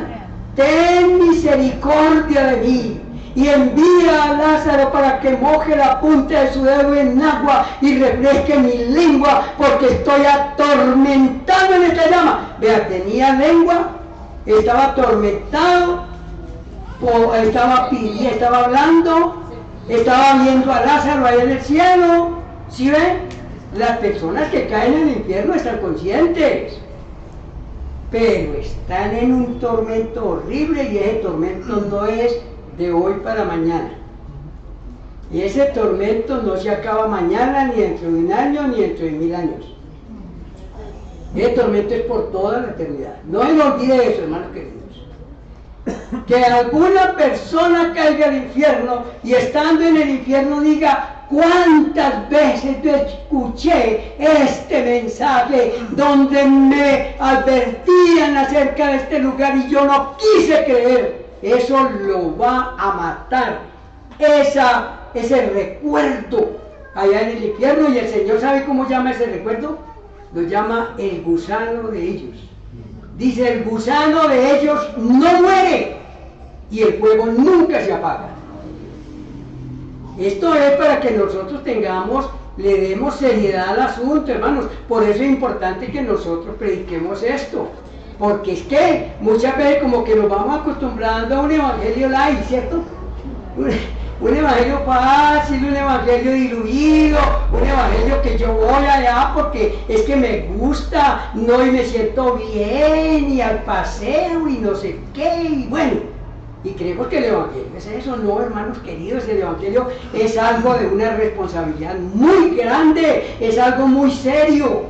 Speaker 1: ten misericordia de mí y envía a Lázaro para que moje la punta de su dedo en agua y refresque mi lengua, porque estoy atormentado en esta llama. Vea, tenía lengua, estaba atormentado, estaba hablando, estaba viendo a Lázaro ahí en el cielo. ¿Sí ven? Las personas que caen en el infierno están conscientes. pero están en un tormento horrible y ese tormento no es de hoy para mañana. Y ese tormento no se acaba mañana, ni dentro de un año, ni dentro de 1000 años. Ese tormento es por toda la eternidad. No se olvide eso, hermanos queridos. Que alguna persona caiga al infierno y estando en el infierno diga: ¿cuántas veces yo escuché este mensaje donde me advertían acerca de este lugar y yo no quise creer? Eso lo va a matar, ese recuerdo allá en el infierno. Y el Señor, ¿sabe cómo llama ese recuerdo? Lo llama el gusano de ellos. Dice: el gusano de ellos no muere y el fuego nunca se apaga. Esto es para que nosotros le demos seriedad al asunto, hermanos. Por eso es importante que nosotros prediquemos esto, porque es que muchas veces como que nos vamos acostumbrando a un evangelio light, ¿cierto? Un evangelio fácil, un evangelio diluido, un evangelio que yo voy allá porque es que me gusta, no, y me siento bien, y al paseo, y no sé qué, y bueno. Y creemos que el evangelio es eso. No, hermanos queridos, el evangelio es algo de una responsabilidad muy grande, es algo muy serio,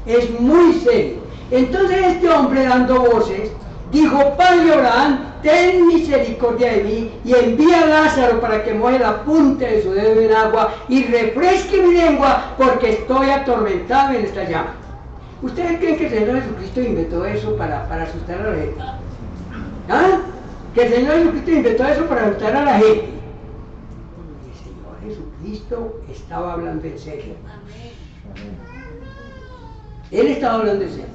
Speaker 1: es muy serio. Entonces este hombre, dando voces, dijo: Padre Abraham, ten misericordia de mí y envía a Lázaro para que moje la punta de su dedo en agua y refresque mi lengua, porque estoy atormentado en esta llama. ¿Ustedes creen que el Señor Jesucristo inventó eso para asustar a la gente? ¿Ah? Que el Señor Jesucristo inventó eso para asustar a la gente. El Señor Jesucristo estaba hablando en serio. Él estaba hablando en serio.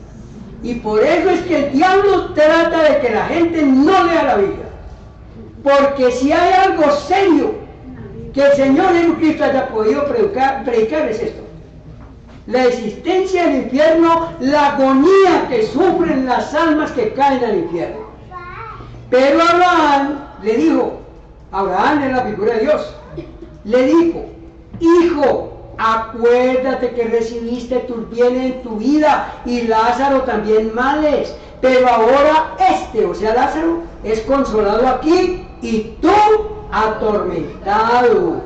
Speaker 1: Y por eso es que el diablo trata de que la gente no lea la Biblia. Porque si hay algo serio que el Señor Jesucristo haya podido predicar es esto: la existencia del infierno, la agonía que sufren las almas que caen al infierno. Pero Abraham le dijo, Abraham es la figura de Dios, le dijo: hijo, acuérdate que recibiste tus bienes en tu vida y Lázaro también males, pero ahora o sea Lázaro, es consolado aquí y tú atormentado.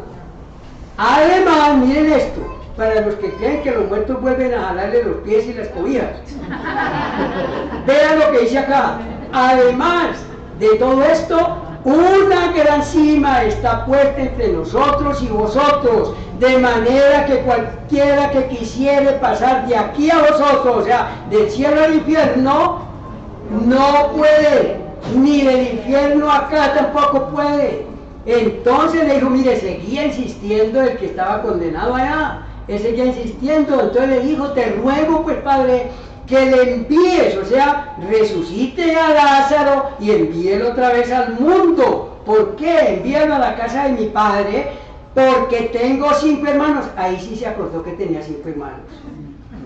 Speaker 1: Además, miren esto, para los que creen que los muertos vuelven a jalarle los pies y las cobijas, vean lo que dice acá: además de todo esto, una gran cima está puesta entre nosotros y vosotros, de manera que cualquiera que quisiere pasar de aquí a vosotros, o sea, del cielo al infierno, no puede, ni del infierno acá tampoco puede. Entonces le dijo: mire, seguía insistiendo el que estaba condenado allá, él seguía insistiendo. Entonces le dijo: te ruego pues, Padre, que le envíes, o sea, resucite a Lázaro y envíelo otra vez al mundo. ¿Por qué? Envíalo a la casa de mi padre, porque tengo 5 hermanos. Ahí sí se acordó que tenía 5 hermanos.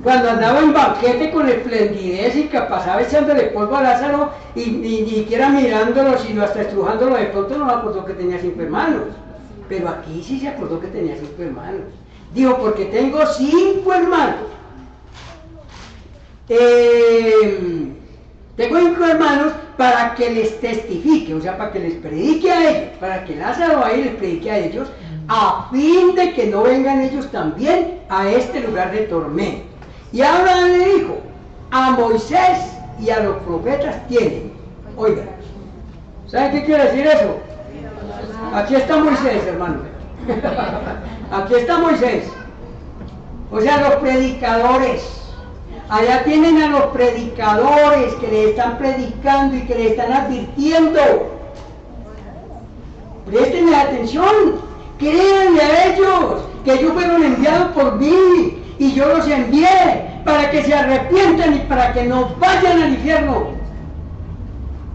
Speaker 1: Cuando andaba en banquete con esplendidez y que pasaba echándole polvo a Lázaro y ni siquiera mirándolo, sino hasta estrujándolo, de pronto no se acordó que tenía 5 hermanos. Pero aquí sí se acordó que tenía 5 hermanos. Dijo: porque tengo 5 hermanos. Tengo 5 hermanos para que les testifique, o sea, para que les predique a ellos, para que Lázaro ahí les predique a ellos, a fin de que no vengan ellos también a este lugar de tormento. Y Abraham le dijo: a Moisés y a los profetas tienen. Oigan, ¿saben qué quiere decir eso? Aquí está Moisés, hermano. Aquí está Moisés. O sea, los predicadores. Allá tienen a los predicadores que le están predicando y que le están advirtiendo. Prestenle atención, créanle a ellos, que ellos fueron enviados por mí y yo los envié para que se arrepientan y para que no vayan al infierno.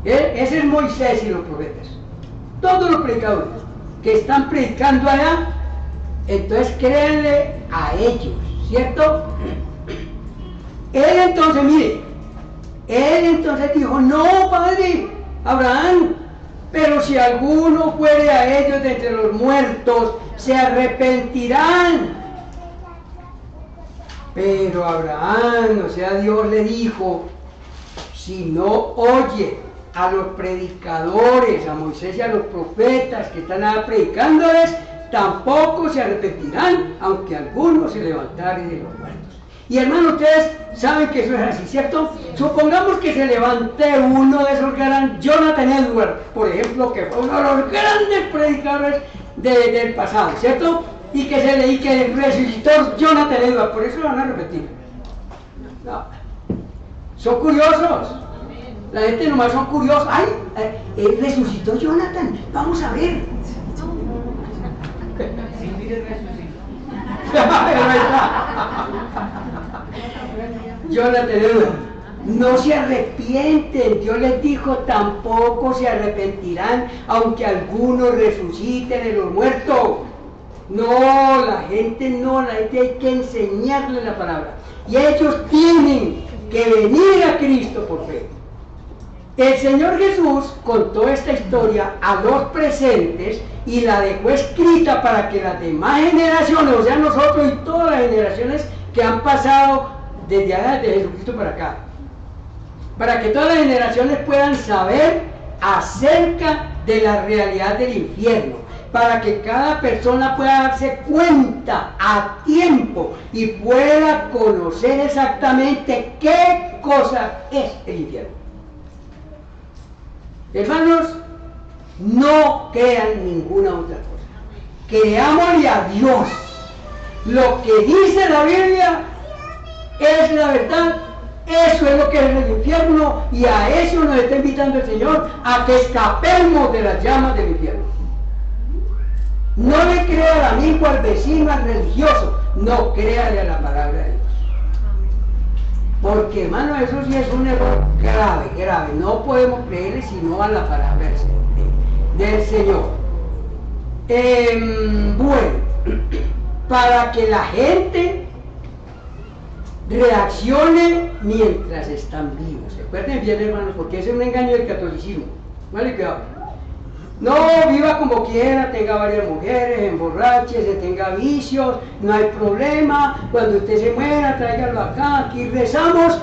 Speaker 1: Ese es Moisés y los profetas. Todos los predicadores que están predicando allá, entonces créanle a ellos, ¿cierto? Él entonces, mire, él entonces dijo: no, padre Abraham, pero si alguno fuere a ellos de entre los muertos, se arrepentirán. Pero Abraham, o sea, Dios le dijo: si no oye a los predicadores, a Moisés y a los profetas que están predicándoles, tampoco se arrepentirán, aunque algunos se levantaren de los muertos. Y hermanos, ustedes saben que eso es así, ¿cierto? Supongamos que se levante uno de esos grandes, Jonathan Edwards, por ejemplo, que fue uno de los grandes predicadores del pasado, ¿cierto? Y que resucitó Jonathan Edwards, por eso lo van a repetir. No. Son curiosos. La gente nomás son curiosos. ¡Ay! Resucitó Jonathan. Vamos a ver. Jonathan Edwards. No se arrepienten. Dios les dijo, tampoco se arrepentirán, aunque algunos resuciten de los muertos. No, la gente hay que enseñarle la palabra. Y ellos tienen que venir a Cristo por fe. El Señor Jesús contó esta historia a los presentes y la dejó escrita para que las demás generaciones, o sea, nosotros y todas las generaciones que han pasado desde Jesucristo para acá, para que todas las generaciones puedan saber acerca de la realidad del infierno, para que cada persona pueda darse cuenta a tiempo y pueda conocer exactamente qué cosa es el infierno. Hermanos, no crean ninguna otra cosa. Creámosle a Dios. Lo que dice la Biblia es la verdad. Eso es lo que es el infierno, y a eso nos está invitando el Señor, a que escapemos de las llamas del infierno. No le crea al amigo, al vecino, al religioso, no créale a la palabra de Dios. Porque, hermano, eso sí es un error grave, grave. No podemos creerle sino a la palabra del Señor. Bueno, para que la gente reaccione mientras están vivos. Recuerden bien, hermanos, porque ese es un engaño del catolicismo. ¿Vale? Cuidado. No, viva como quiera, tenga varias mujeres, emborráchese, tenga vicios, no hay problema. Cuando usted se muera, tráigalo acá, aquí rezamos,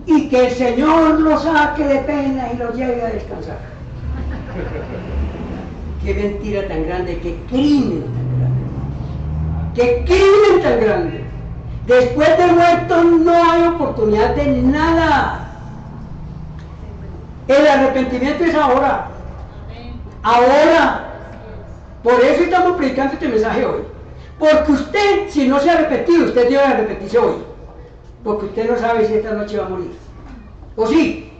Speaker 1: y que el Señor lo saque de pena y lo lleve a descansar. Qué mentira tan grande, qué crimen tan grande. Qué crimen tan grande. Después de muerto no hay oportunidad de nada. El arrepentimiento es ahora. Ahora. Por eso estamos predicando este mensaje hoy. Porque usted, si no se ha arrepentido, usted debe arrepentirse hoy. Porque usted no sabe si esta noche va a morir. ¿O sí?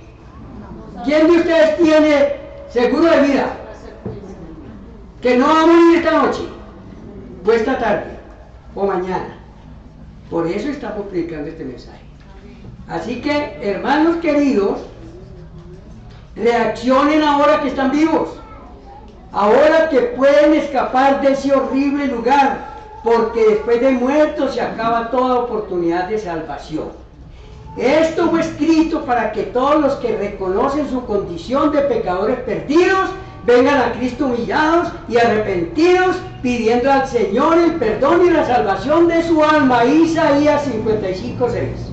Speaker 1: ¿Quién de ustedes tiene seguro de vida? Que no va a morir esta noche, o esta tarde, o mañana. Por eso estamos predicando este mensaje. Así que, hermanos queridos, reaccionen ahora que están vivos. Ahora que pueden escapar de ese horrible lugar, porque después de muertos se acaba toda oportunidad de salvación. Esto fue escrito para que todos los que reconocen su condición de pecadores perdidos vengan a Cristo humillados y arrepentidos, pidiendo al Señor el perdón y la salvación de su alma. Isaías 55:6.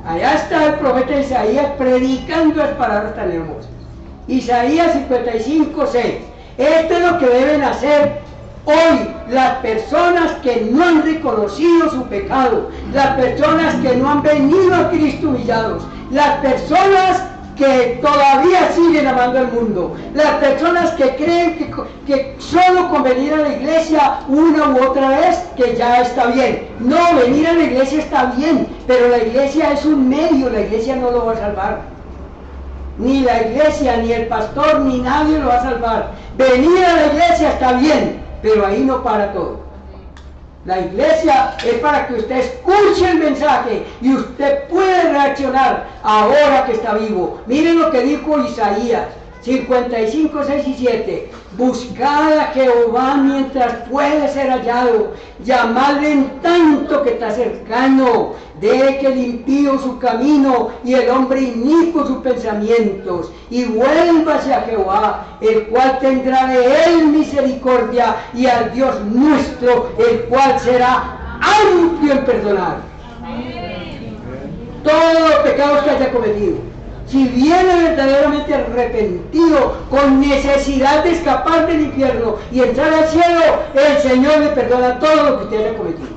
Speaker 1: Allá está el profeta Isaías predicando las palabras tan hermosas. Isaías 55:6. Esto es lo que deben hacer hoy las personas que no han reconocido su pecado, las personas que no han venido a Cristo humillados, las personas que todavía siguen amando al mundo, las personas que creen que solo con venir a la iglesia una u otra vez que ya está bien. No, venir a la iglesia está bien, pero la iglesia es un medio, la iglesia no lo va a salvar. Ni la iglesia, ni el pastor, ni nadie lo va a salvar. Venir a la iglesia está bien, pero ahí no para todo. La iglesia es para que usted escuche el mensaje y usted puede reaccionar ahora que está vivo. Miren lo que dijo Isaías 55:6 y 7. Buscad a Jehová mientras puede ser hallado, llamadle en tanto que está cercano. Deje que el impío su camino y el hombre inicuo sus pensamientos, y vuélvase a Jehová, el cual tendrá de él misericordia, y al Dios nuestro, el cual será amplio en perdonar. Todo pecados que haya cometido. Si viene verdaderamente arrepentido, con necesidad de escapar del infierno y entrar al cielo, el Señor le perdona todo lo que usted haya cometido.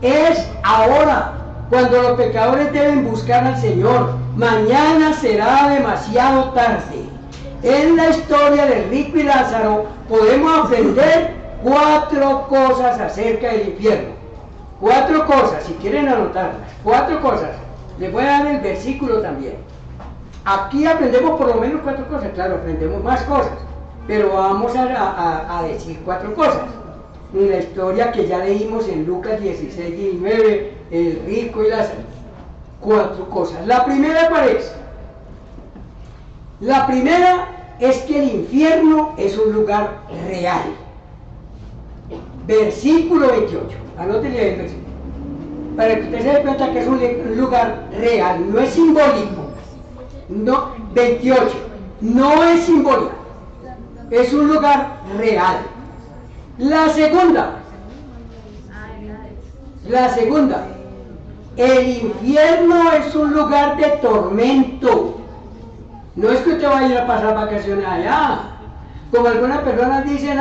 Speaker 1: Es ahora cuando los pecadores deben buscar al Señor. Mañana será demasiado tarde. En la historia de rico y Lázaro podemos aprender 4 cosas acerca del infierno. 4 cosas, si quieren anotarlas. 4 cosas. Les voy a dar el versículo también. Aquí aprendemos por lo menos 4 cosas. Claro, aprendemos más cosas, pero vamos a decir 4 cosas. En la historia que ya leímos en Lucas 16, 19, el rico y Lázaro. 4 cosas. La primera, ¿cuál es? La primera es que el infierno es un lugar real. Versículo 28. Anótenle el versículo. Para que usted se dé cuenta que es un lugar real, no es simbólico. No, 28. No es simbólico. Es un lugar real. La segunda. El infierno es un lugar de tormento. No es que usted vaya a ir a pasar vacaciones allá. Como algunas personas dicen,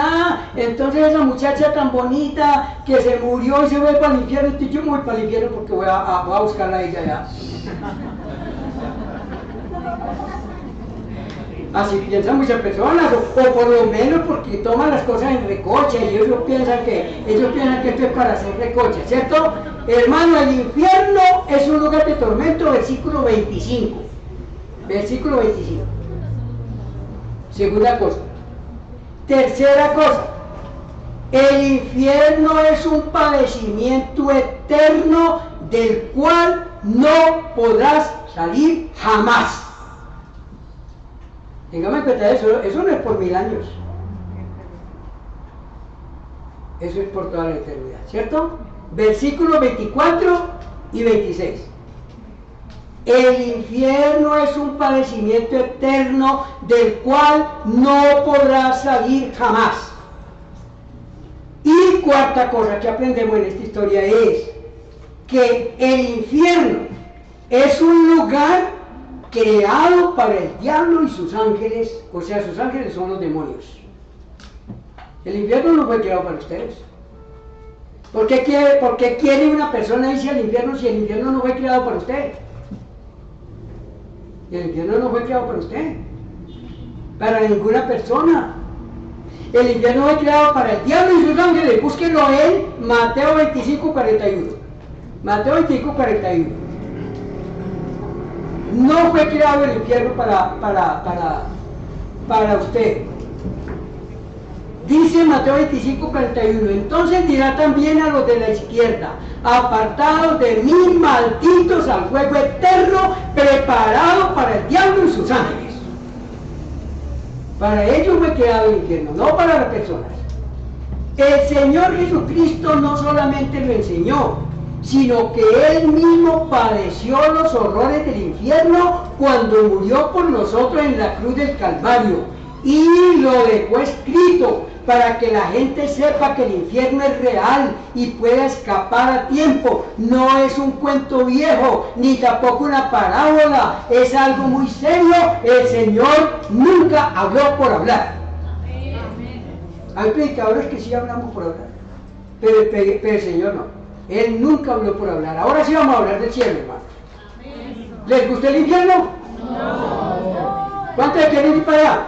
Speaker 1: entonces esa muchacha tan bonita que se murió y se fue para el infierno, y yo me voy para el infierno porque voy a buscarla a ella allá. Así piensan muchas personas, o por lo menos porque toman las cosas en recocha y ellos piensan que esto es para hacer recocha, ¿cierto? Hermano, el infierno es un lugar de tormento, versículo 25. Versículo 25. Segunda cosa. Tercera cosa. El infierno es un padecimiento eterno del cual no podrás salir jamás. Téngame en cuenta eso no es por 1000 años. Eso es por toda la eternidad, ¿cierto? Versículos 24 y 26. El infierno es un padecimiento eterno del cual no podrás salir jamás. Y cuarta cosa que aprendemos en esta historia es que el infierno es un lugar creado para el diablo y sus ángeles, o sea, sus ángeles son los demonios. El infierno no fue creado para ustedes. ¿Por qué quiere una persona irse al infierno si el infierno no fue creado para usted? Y el infierno no fue creado para usted, para ninguna persona. El infierno fue creado para el diablo y sus ángeles. Búsquenlo en Mateo 25, 41. Mateo 25, 41. No fue creado el infierno para usted. Dice Mateo 25, 41, entonces dirá también a los de la izquierda, apartados de mí, malditos al fuego eterno, preparado para el diablo y sus ángeles. Para ellos fue creado el infierno, no para las personas. El Señor Jesucristo no solamente lo enseñó, sino que Él mismo padeció los horrores del infierno cuando murió por nosotros en la cruz del Calvario, y lo dejó escrito para que la gente sepa que el infierno es real y pueda escapar a tiempo. No es un cuento viejo, ni tampoco una parábola, es algo muy serio. El Señor nunca habló por hablar. Hay predicadores que sí hablamos por hablar, pero el Señor no. Él nunca habló por hablar. Ahora sí vamos a hablar del cielo, hermano. ¿Les gustó el infierno? No. ¿Cuántos quieren ir para allá?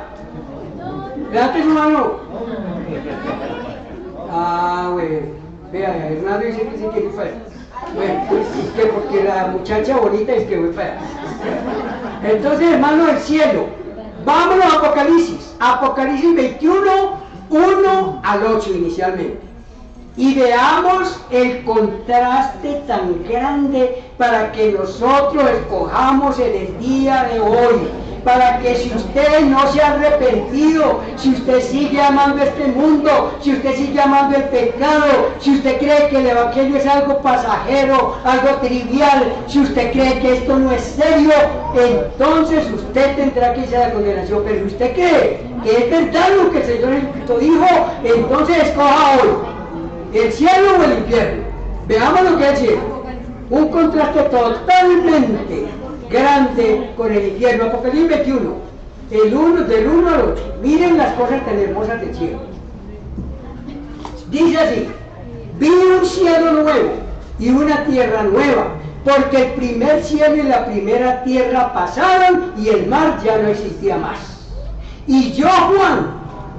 Speaker 1: Levante su mano. Bueno. Vea, Hernando dice que sí quiere ir para allá. Bueno, pues que porque la muchacha bonita es que voy para allá. Entonces, hermano, el cielo. Vámonos a Apocalipsis. Apocalipsis 21, 1 al 8 inicialmente. Y veamos el contraste tan grande para que nosotros escojamos en el día de hoy, para que si usted no se ha arrepentido, si usted sigue amando este mundo, si usted sigue amando el pecado, si usted cree que el evangelio es algo pasajero, algo trivial, si usted cree que esto no es serio, entonces usted tendrá que irse a la condenación. Pero si usted cree que es verdad lo que el Señor Jesucristo dijo, entonces escoja hoy. ¿El cielo o el infierno? Veamos lo que es el cielo. Un contraste totalmente grande con el infierno. Apocalipsis 21, del 1 al 8. Miren las cosas tan hermosas del cielo. Dice así: vi un cielo nuevo y una tierra nueva, porque el primer cielo y la primera tierra pasaron y el mar ya no existía más. Y yo, Juan,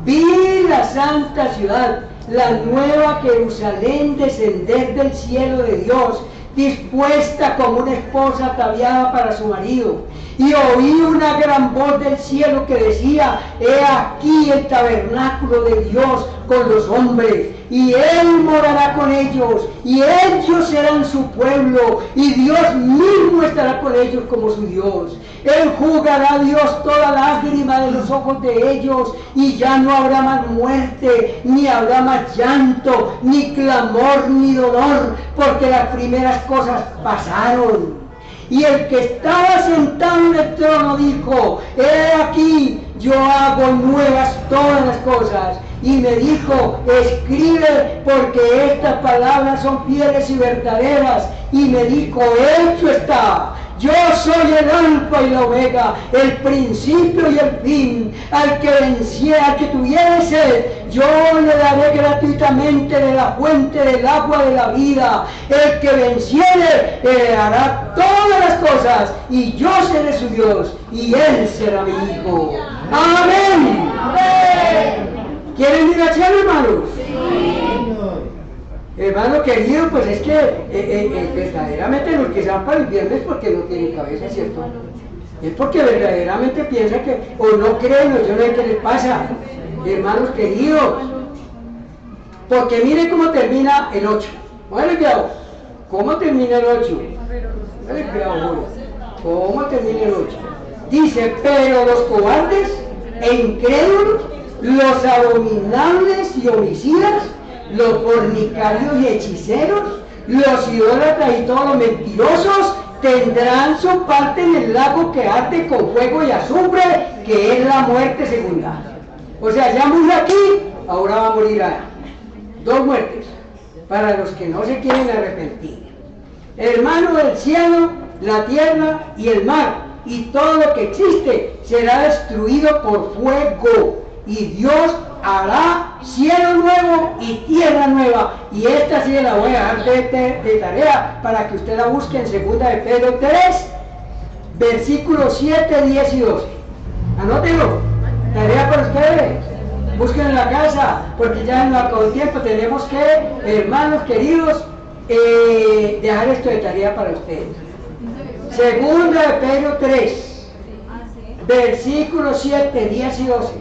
Speaker 1: vi la santa ciudad, la nueva Jerusalén, descender del cielo de Dios, dispuesta como una esposa ataviada para su marido. Y oí una gran voz del cielo que decía: he aquí el tabernáculo de Dios con los hombres, y Él morará con ellos, y ellos serán su pueblo, y Dios mismo estará con ellos como su Dios. Él jugará a Dios toda lágrima de los ojos de ellos, y ya no habrá más muerte, ni habrá más llanto, ni clamor, ni dolor, porque las primeras cosas pasaron. Y el que estaba sentado en el trono dijo: he aquí, yo hago nuevas todas las cosas. Y me dijo: escribe, porque estas palabras son fieles y verdaderas. Y me dijo: hecho está. Yo soy el alfa y la omega, el principio y el fin. Al que venciera, al que tuviere sed, yo le daré gratuitamente de la fuente del agua de la vida. El que venciere hará todas las cosas, y yo seré su Dios, y él será mi hijo. Amén. ¿Quieren ir al cielo, hermanos? Sí. Hermano querido, pues es que verdaderamente los que se van para el viernes porque no tienen cabeza, ¿cierto? Es porque verdaderamente piensan que, o no creen, o yo no sé qué les pasa, hermanos queridos. Porque miren cómo termina el 8. Póngale cuidado. ¿Cómo termina el 8? Póngale cuidado, ¿cómo termina el 8? Dice: pero los cobardes e incrédulos, los abominables y homicidas, los fornicarios y hechiceros, los idólatras y todos los mentirosos tendrán su parte en el lago que arde con fuego y azufre, que es la muerte segunda. O sea, ya murió aquí, ahora va a morir allá. 2 muertes para los que no se quieren arrepentir. Hermano, del cielo, la tierra y el mar y todo lo que existe será destruido por fuego, y Dios hará cielo nuevo y tierra nueva. Y esta sí la voy a dejar de tarea para que usted la busque en 2 de Pedro 3, versículos 7, 10 y 12. Anótenlo, tarea para ustedes. Busquen en la casa, porque ya en el tiempo tenemos que, hermanos queridos, dejar esto de tarea para ustedes. 2 de Pedro 3, versículos 7, 10 y 12.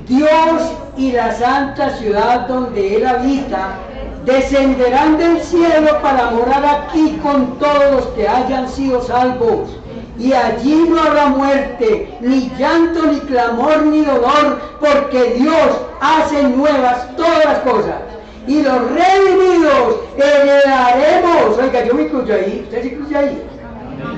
Speaker 1: Dios y la santa ciudad donde Él habita descenderán del cielo para morar aquí con todos los que hayan sido salvos. Y allí no habrá muerte, ni llanto, ni clamor, ni dolor, porque Dios hace nuevas todas las cosas. Y los redimidos heredaremos. Oiga, yo me incluyo ahí, ¿usted se incluye ahí?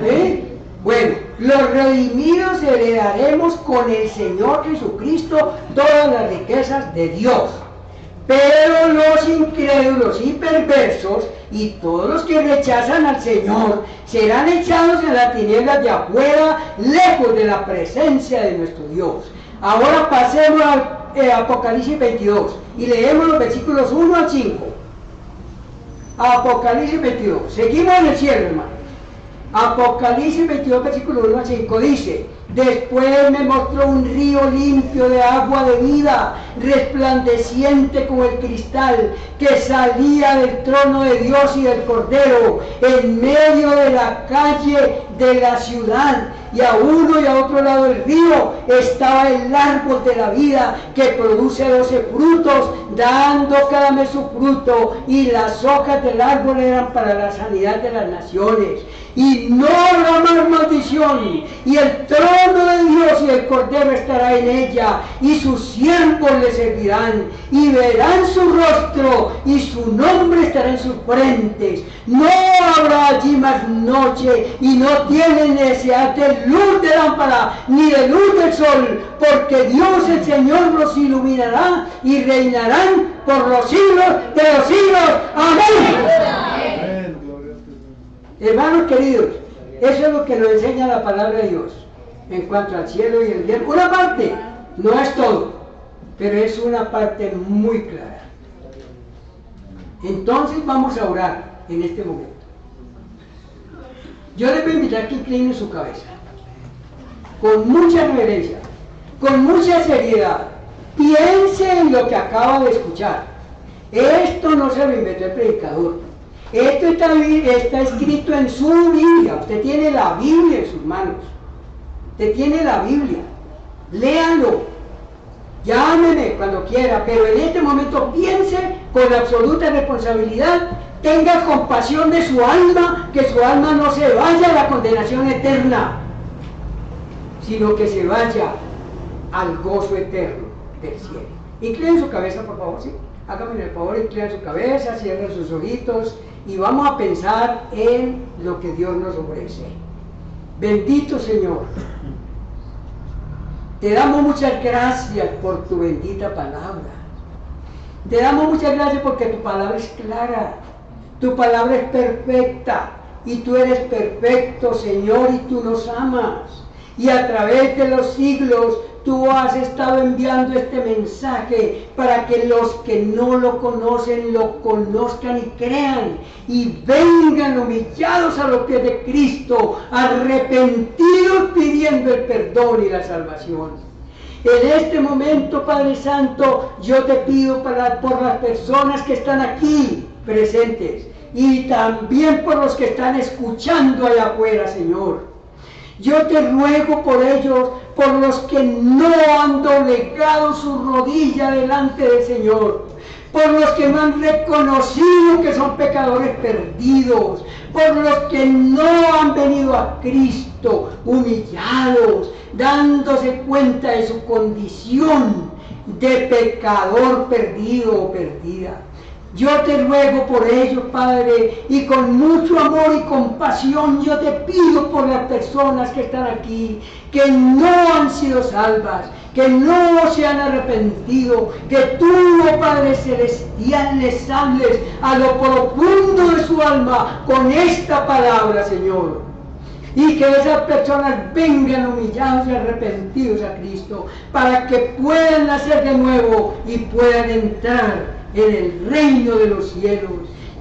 Speaker 1: ¿Sí? Bueno, los redimidos heredaremos con el Señor Jesucristo todas las riquezas de Dios. Pero los incrédulos y perversos y todos los que rechazan al Señor serán echados en las tinieblas de afuera, lejos de la presencia de nuestro Dios. Ahora pasemos al Apocalipsis 22 y leemos los versículos 1 al 5. Apocalipsis 22. Seguimos en el cielo, hermano. Apocalipsis 22, versículo 1 al 5 dice: después me mostró un río limpio de agua de vida, resplandeciente como el cristal, que salía del trono de Dios y del Cordero, en medio de la calle de la ciudad. Y a uno y a otro lado del río estaba el árbol de la vida, que produce 12 frutos, dando cada mes su fruto, y las hojas del árbol eran para la sanidad de las naciones. Y no habrá más maldición, y el trono trono de Dios y el Cordero estará en ella, y sus siervos le servirán, y verán su rostro, y su nombre estará en sus frentes. No habrá allí más noche, y no tienen necesidad de luz de lámpara, ni de luz del sol, porque Dios el Señor los iluminará, y reinarán por los siglos de los siglos. Amén. Hermanos queridos, eso es lo que nos enseña la palabra de Dios en cuanto al cielo y el infierno. Una parte, no es todo, pero es una parte muy clara. Entonces vamos a orar en este momento. Yo les voy a invitar a que inclinen su cabeza con mucha reverencia, con mucha seriedad. Piense en lo que acaba de escuchar. Esto no se lo inventó el predicador. Esto está escrito en su Biblia. Usted tiene la Biblia en sus manos. Usted tiene la Biblia. Léalo. Llámeme cuando quiera, pero en este momento piense con absoluta responsabilidad. Tenga compasión de su alma, que su alma no se vaya a la condenación eterna, sino que se vaya al gozo eterno del cielo. Inclinen su cabeza, por favor, ¿sí? Háganme el favor, inclinen su cabeza, cierren sus ojitos y vamos a pensar en lo que Dios nos ofrece. Bendito Señor, te damos muchas gracias por tu bendita palabra. Te damos muchas gracias porque tu palabra es clara, tu palabra es perfecta y tú eres perfecto, Señor, y tú nos amas. Y a través de los siglos tú has estado enviando este mensaje para que los que no lo conocen lo conozcan y crean y vengan humillados a los pies de Cristo, arrepentidos pidiendo el perdón y la salvación. En este momento, Padre Santo, yo te pido por las personas que están aquí presentes y también por los que están escuchando allá afuera, Señor. Yo te ruego por ellos, por los que no han doblegado su rodilla delante del Señor, por los que no han reconocido que son pecadores perdidos, por los que no han venido a Cristo humillados, dándose cuenta de su condición de pecador perdido o perdida. Yo te ruego por ellos, Padre, y con mucho amor y compasión yo te pido por las personas que están aquí, que no han sido salvas, que no se han arrepentido, que tú, oh Padre Celestial, les hables a lo profundo de su alma con esta palabra, Señor. Y que esas personas vengan humillados y arrepentidos a Cristo, para que puedan nacer de nuevo y puedan entrar en el reino de los cielos,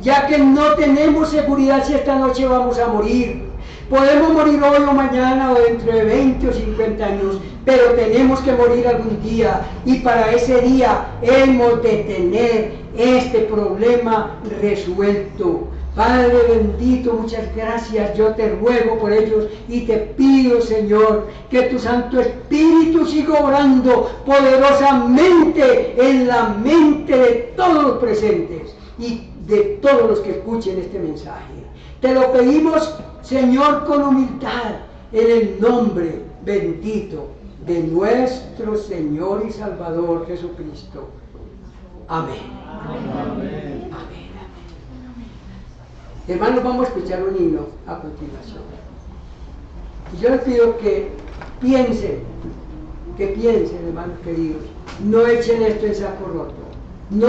Speaker 1: ya que no tenemos seguridad si esta noche vamos a morir. Podemos morir hoy o mañana o dentro de 20 o 50 años, pero tenemos que morir algún día, y para ese día hemos de tener este problema resuelto. Padre bendito, muchas gracias. Yo te ruego por ellos y te pido, Señor, que tu Santo Espíritu siga obrando poderosamente en la mente de todos los presentes y de todos los que escuchen este mensaje. Te lo pedimos, Señor, con humildad, en el nombre bendito de nuestro Señor y Salvador Jesucristo. Amén. Amén. Amén. Hermanos, vamos a escuchar un himno a continuación. Y yo les pido que piensen, hermanos queridos, no echen esto en saco roto. No